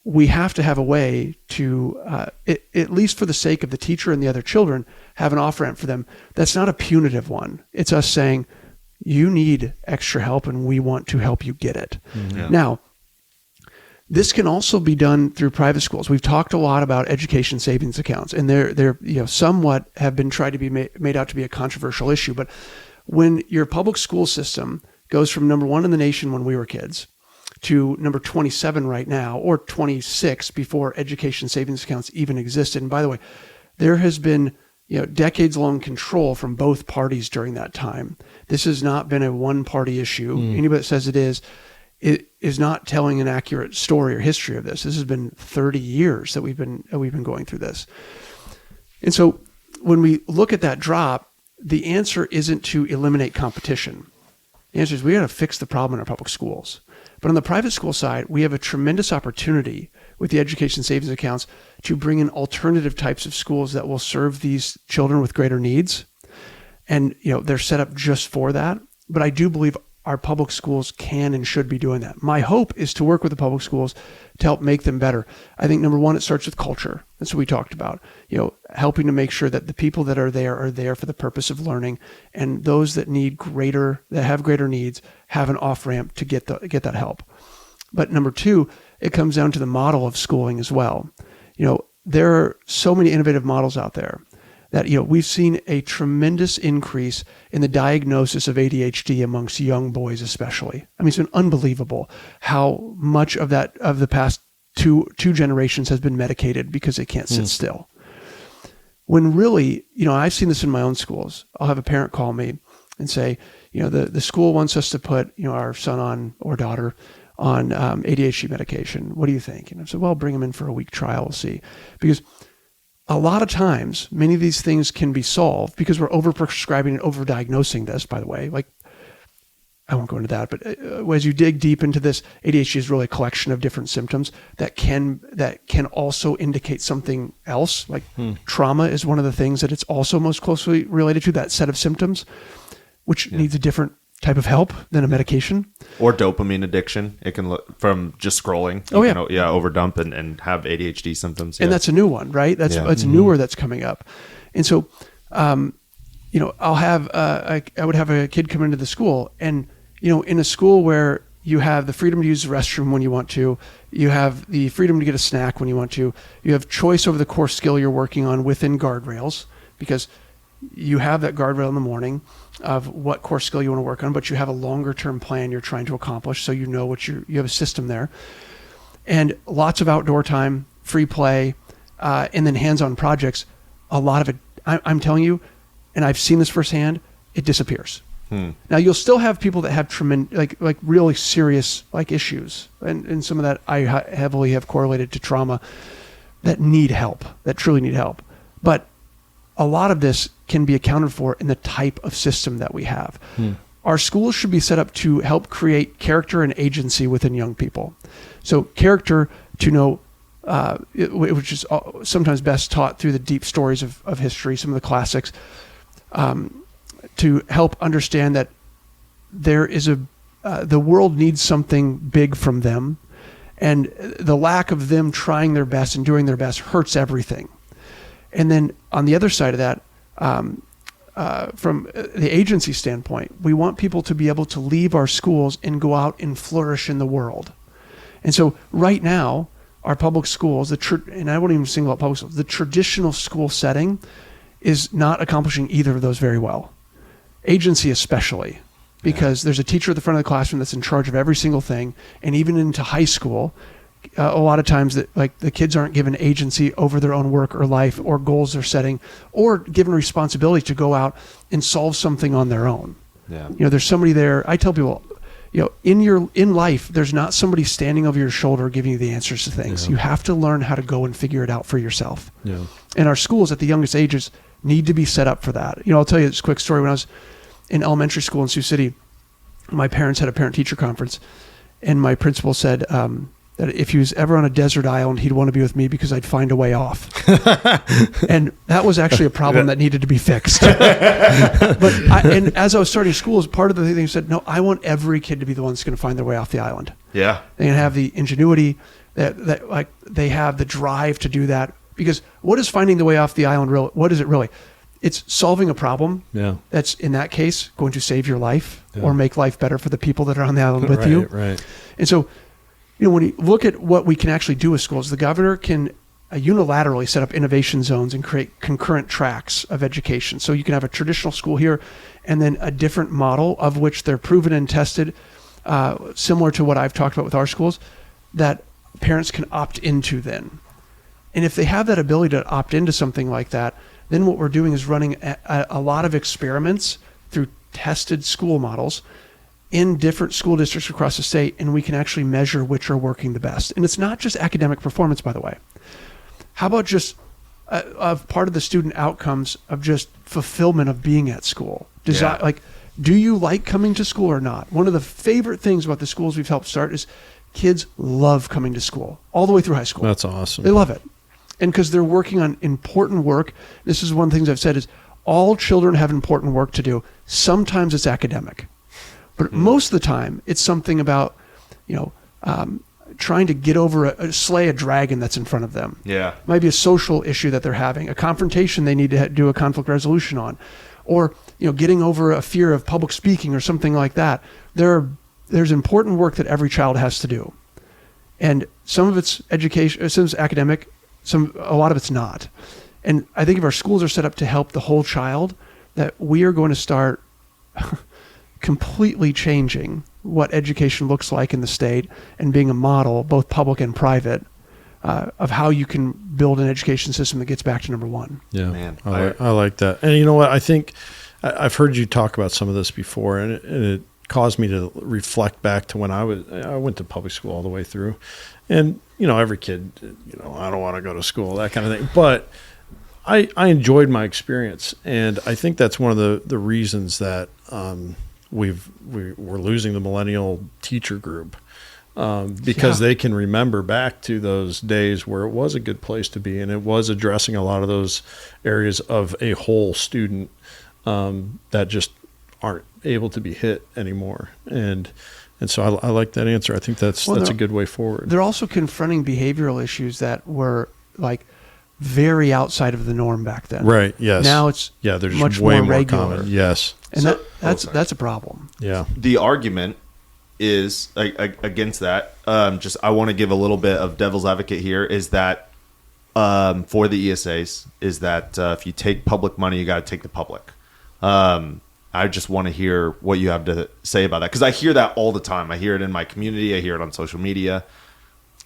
we have to have a way to, at least for the sake of the teacher and the other children, have an off-ramp for them. That's not a punitive one. It's us saying, you need extra help and we want to help you get it. Mm-hmm. Now, this can also be done through private schools. We've talked a lot about education savings accounts, and they're somewhat have been tried to be made out to be a controversial issue. But when your public school system goes from number 1 in the nation when we were kids to number 27 right now, or 26 before education savings accounts even existed. And by the way, there has been decades-long control from both parties during that time. This has not been a one-party issue. Anybody that says it is not telling an accurate story or history of this. This has been 30 years that we've been going through this. And so when we look at that drop, the answer isn't to eliminate competition. The answer is we got to fix the problem in our public schools. But on the private school side, we have a tremendous opportunity with the education savings accounts to bring in alternative types of schools that will serve these children with greater needs. And, they're set up just for that. But I do believe our public schools can and should be doing that. My hope is to work with the public schools to help make them better. I think number one, it starts with culture. That's what we talked about, helping to make sure that the people that are there for the purpose of learning, and those that have greater needs have an off-ramp to get that help. But number two, it comes down to the model of schooling as well. There are so many innovative models out there that, we've seen a tremendous increase in the diagnosis of ADHD amongst young boys, especially. I mean, it's been unbelievable how much of the past two generations has been medicated because they can't sit still. When really, I've seen this in my own schools. I'll have a parent call me and say, the school wants us to put, our son on or daughter on ADHD medication. What do you think? And I said, well, bring them in for a week trial. We'll see. Because a lot of times, many of these things can be solved because we're overprescribing and overdiagnosing this, by the way. Like, I won't go into that, but as you dig deep into this, ADHD is really a collection of different symptoms that can also indicate something else. Like trauma is one of the things that it's also most closely related to, that set of symptoms, which needs a different type of help than a medication. Or dopamine addiction. It can look from just scrolling. Overdump and have ADHD symptoms. And that's a new one, right? That's newer that's coming up. And so, I'll have I would have a kid come into the school, and in a school where you have the freedom to use the restroom when you want to, you have the freedom to get a snack when you want to, you have choice over the core skill you're working on within guardrails, because you have that guardrail in the morning of what core skill you want to work on, but you have a longer term plan you're trying to accomplish, so you know what you have a system there, and lots of outdoor time, free play, and then hands-on projects. A lot of it, I'm telling you, and I've seen this firsthand, it disappears. Now you'll still have people that have tremendous, like really serious issues, and some of that I heavily have correlated to trauma, that need help, that truly need help. But a lot of this can be accounted for in the type of system that we have. Our schools should be set up to help create character and agency within young people. So character to know, which is sometimes best taught through the deep stories of history, some of the classics, to help understand that there is the world needs something big from them, and the lack of them trying their best and doing their best hurts everything. And then on the other side of that, from the agency standpoint, we want people to be able to leave our schools and go out and flourish in the world. And so right now, our public schools, and I won't even single out public schools, the traditional school setting is not accomplishing either of those very well. Agency especially, because there's a teacher at the front of the classroom that's in charge of every single thing, and even into high school, a lot of times that the kids aren't given agency over their own work or life or goals they're setting, or given responsibility to go out and solve something on their own. There's somebody there. I tell people, in life, there's not somebody standing over your shoulder giving you the answers to things. You have to learn how to go and figure it out for yourself. And our schools at the youngest ages need to be set up for that. I'll tell you this quick story. When I was in elementary school in Sioux City, my parents had a parent-teacher conference, and my principal said that if he was ever on a desert island, he'd want to be with me because I'd find a way off. And that was actually a problem that needed to be fixed. And as I was starting school, as part of the thing, he said, no, I want every kid to be the one that's going to find their way off the island. Yeah. They can have the ingenuity, that they have the drive to do that. Because what is finding the way off the island really? What is it really? It's solving a problem that's, in that case, going to save your life or make life better for the people that are on the island with you. Right. And so, when you look at what we can actually do with schools, the governor can unilaterally set up innovation zones and create concurrent tracks of education. So you can have a traditional school here and then a different model of which they're proven and tested, similar to what I've talked about with our schools, that parents can opt into then. And if they have that ability to opt into something like that, then what we're doing is running a lot of experiments through tested school models in different school districts across the state, and we can actually measure which are working the best. And it's not just academic performance, by the way. How about just of part of the student outcomes of just fulfillment of being at school? Do you like coming to school or not? One of the favorite things about the schools we've helped start is kids love coming to school all the way through high school. That's awesome. They love it. And because they're working on important work. This is one of the things I've said is all children have important work to do. Sometimes it's academic, but most of the time it's something about, trying to get over slay a dragon that's in front of them. Yeah. It might be a social issue that they're having, a confrontation they need to do a conflict resolution on, or, getting over a fear of public speaking or something like that. There's important work that every child has to do. And some of it's education, some of it's academic, a lot of it's not. And I think if our schools are set up to help the whole child, that we are going to start completely changing what education looks like in the state and being a model, both public and private, of how you can build an education system that gets back to number one. Yeah, man, I like that. And you know what? I think I've heard you talk about some of this before, and it caused me to reflect back to when I went to public school all the way through. And, every kid, I don't want to go to school, that kind of thing. But I enjoyed my experience. And I think that's one of the reasons that we're losing the millennial teacher group. Because they can remember back to those days where it was a good place to be, and it was addressing a lot of those areas of a whole student that just aren't able to be hit anymore. And so I like that answer. I think that's a good way forward. They're also confronting behavioral issues that were like very outside of the norm back then. Right. Yes. Now it's they're just much way more regular. common. Yes. And that's a problem. Yeah. The argument is against that. I want to give a little bit of devil's advocate here. Is that for the ESAs is that if you take public money, you got to take the public. I just want to hear what you have to say about that, because I hear that all the time. I hear it in my community. I hear it on social media.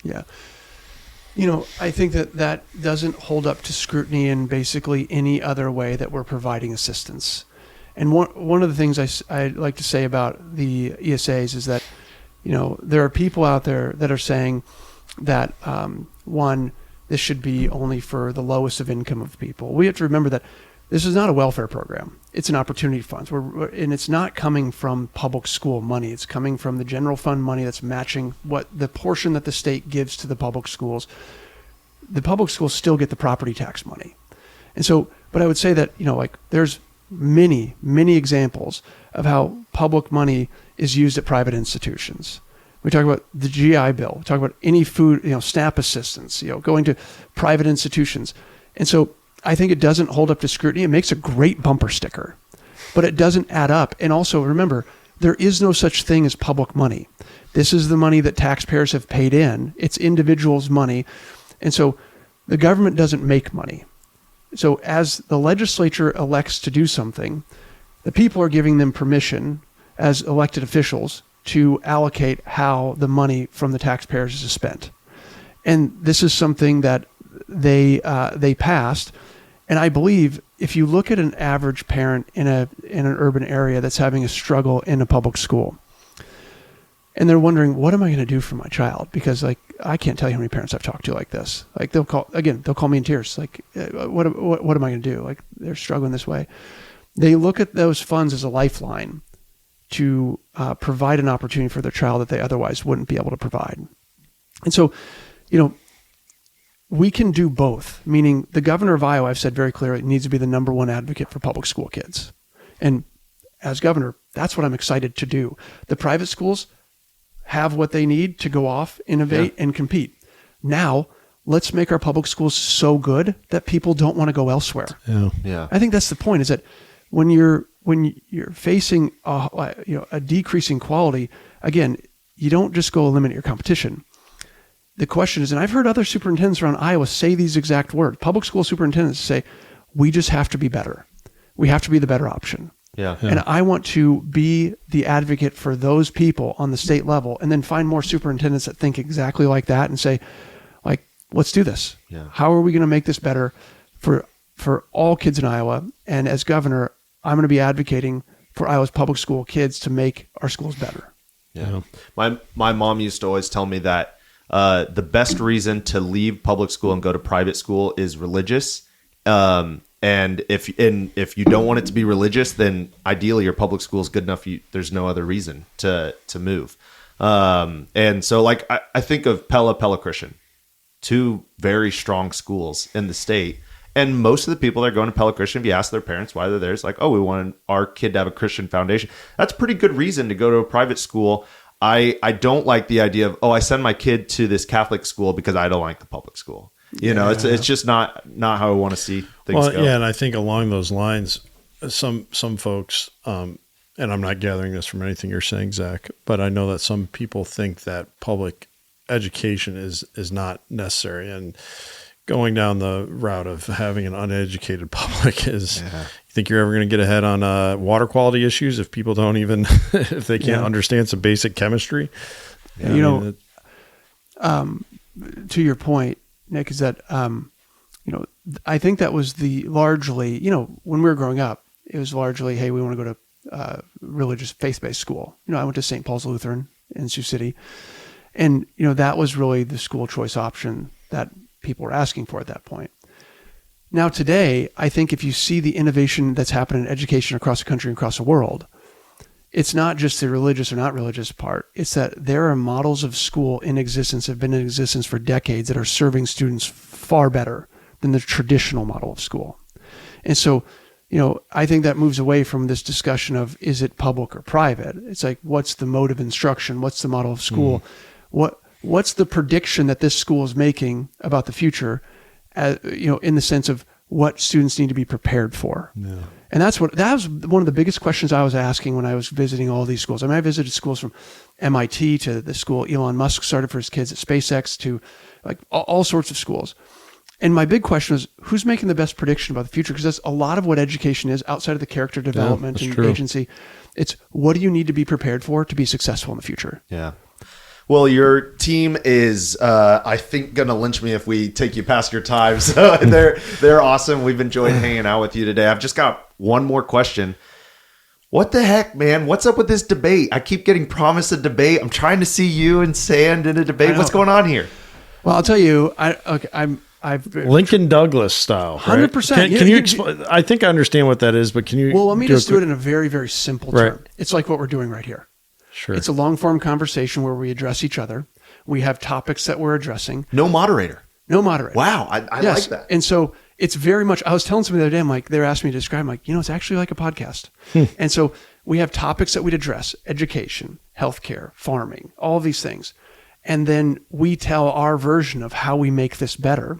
Yeah. I think that doesn't hold up to scrutiny in basically any other way that we're providing assistance. And one of the things I like to say about the ESAs is that, there are people out there that are saying that, this should be only for the lowest of income of people. We have to remember that this is not a welfare program. It's an opportunity fund. And it's not coming from public school money. It's coming from the general fund money that's matching what the portion that the state gives to the public schools. The public schools still get the property tax money. And so, but I would say that, there's many, many examples of how public money is used at private institutions. We talk about the GI Bill. We talk about any food, SNAP assistance, going to private institutions. And so I think it doesn't hold up to scrutiny. It makes a great bumper sticker, but it doesn't add up. And also remember, there is no such thing as public money. This is the money that taxpayers have paid in. It's individuals' money. And so the government doesn't make money. So as the legislature elects to do something, the people are giving them permission as elected officials to allocate how the money from the taxpayers is spent. And this is something that they passed. And I believe if you look at an average parent in an urban area that's having a struggle in a public school, and they're wondering, what am I going to do for my child? Because I can't tell you how many parents I've talked to like this. They'll call me in tears. What am I going to do? They're struggling this way. They look at those funds as a lifeline to provide an opportunity for their child that they otherwise wouldn't be able to provide. And so, we can do both, meaning the governor of Iowa, I've said very clearly, needs to be the number one advocate for public school kids. And as governor, that's what I'm excited to do. The private schools have what they need to go off, innovate, and compete. Now, let's make our public schools so good that people don't want to go elsewhere. Yeah. I think that's the point, is that when you're facing a decreasing quality, again, you don't just go eliminate your competition. The question is, and I've heard other superintendents around Iowa say these exact words, public school superintendents say, we just have to be better. We have to be the better option. Yeah. And I want to be the advocate for those people on the state level, and then find more superintendents that think exactly like that and say, let's do this. Yeah. How are we going to make this better for all kids in Iowa? And as governor, I'm going to be advocating for Iowa's public school kids to make our schools better. Yeah. My mom used to always tell me that the best reason to leave public school and go to private school is religious. And if you don't want it to be religious, then ideally your public school is good enough. There's no other reason to move. And so I think of Pella Christian, two very strong schools in the state. And most of the people that are going to Pella Christian, if you ask their parents why they're there, it's we want our kid to have a Christian foundation. That's a pretty good reason to go to a private school. I don't like the idea of, I send my kid to this Catholic school because I don't like the public school. It's just not how I want to see things go. Yeah, and I think along those lines, some folks, and I'm not gathering this from anything you're saying, Zach, but I know that some people think that public education is not necessary, and going down the route of having an uneducated public is. Yeah. You think you're ever going to get ahead on water quality issues if people don't even if they can't understand some basic chemistry? Yeah, to your point, Nick, is that I think that was the largely, when we were growing up, it was largely, hey, we want to go to religious faith-based school. I went to St. Paul's Lutheran in Sioux City, and that was really the school choice option that people were asking for at that point. Now today, I think if you see the innovation that's happening in education across the country and across the world, it's not just the religious or not religious part. It's that there are models of school in existence, have been in existence for decades, that are serving students far better than the traditional model of school. And so, I think that moves away from this discussion of, is it public or private? It's like, what's the mode of instruction? What's the model of school? What's the prediction that this school is making about the future, in the sense of what students need to be prepared for? Yeah. And that was one of the biggest questions I was asking when I was visiting all these schools. I mean, I visited schools from MIT to the school Elon Musk started for his kids at SpaceX, to like all sorts of schools. And my big question was, who's making the best prediction about the future? Because that's a lot of what education is, outside of the character development and agency. It's, what do you need to be prepared for to be successful in the future? Yeah. Well, your team is, I think, going to lynch me if we take you past your time. So they're awesome. We've enjoyed hanging out with you today. I've just got one more question. What the heck, man? What's up with this debate? I keep getting promised a debate. I'm trying to see you and Sand in a debate. What's going on here? Well, I'll tell you, I've Lincoln Douglas style, right? 100%. Can you explain? I think I understand what that is, but can you? Well, let me just do it in a very, very simple term. Right. It's like what we're doing right here. Sure. It's a long form conversation where we address each other. We have topics that we're addressing. No moderator. Wow. I like that. And so it's very much, I was telling somebody the other day, I'm like, they were asking me to describe, I'm like, it's actually like a podcast. And so we have topics that we'd address: education, healthcare, farming, all of these things. And then we tell our version of how we make this better.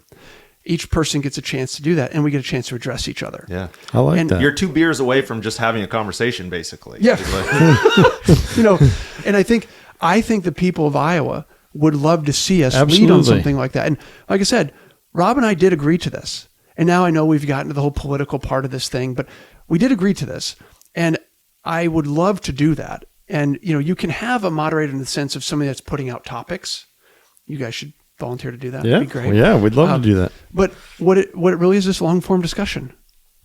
Each person gets a chance to do that, and we get a chance to address each other. Yeah. I like that. You're 2 beers away from just having a conversation, basically. Yeah. And I think the people of Iowa would love to see us lead on something like that. And like I said, Rob and I did agree to this. And now I know we've gotten to the whole political part of this thing, but we did agree to this. And I would love to do that. And, you can have a moderator in the sense of somebody that's putting out topics. You guys should volunteer to do that. Yeah. That'd be great. Yeah, we'd love to do that. But what it really is, this long form discussion.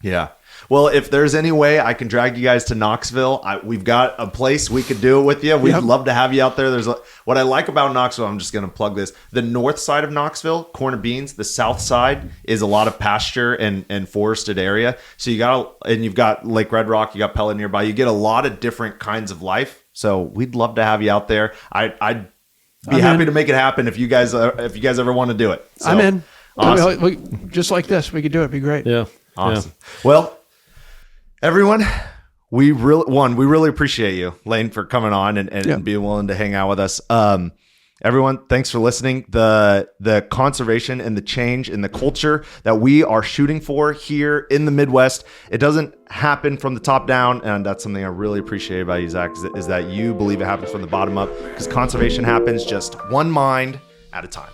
Yeah. Well, if there's any way I can drag you guys to Knoxville, we've got a place we could do it with you. We'd love to have you out there. What I like about Knoxville, I'm just going to plug this. The north side of Knoxville, corn and beans. The south side is a lot of pasture and forested area. So you've got Lake Red Rock, you got Pella nearby. You get a lot of different kinds of life. So we'd love to have you out there. I'd be happy to make it happen if you guys ever want to do it. So, I'm in. Awesome. Just like this, we could do it. It'd be great. Yeah. Awesome. Yeah. Well, everyone, we really appreciate you, Lane, for coming on and being willing to hang out with us. Everyone, thanks for listening. The conservation and the change in the culture that we are shooting for here in the Midwest, it doesn't happen from the top down, and that's something I really appreciate about you, Zach, is that you believe it happens from the bottom up, because conservation happens just one mind at a time.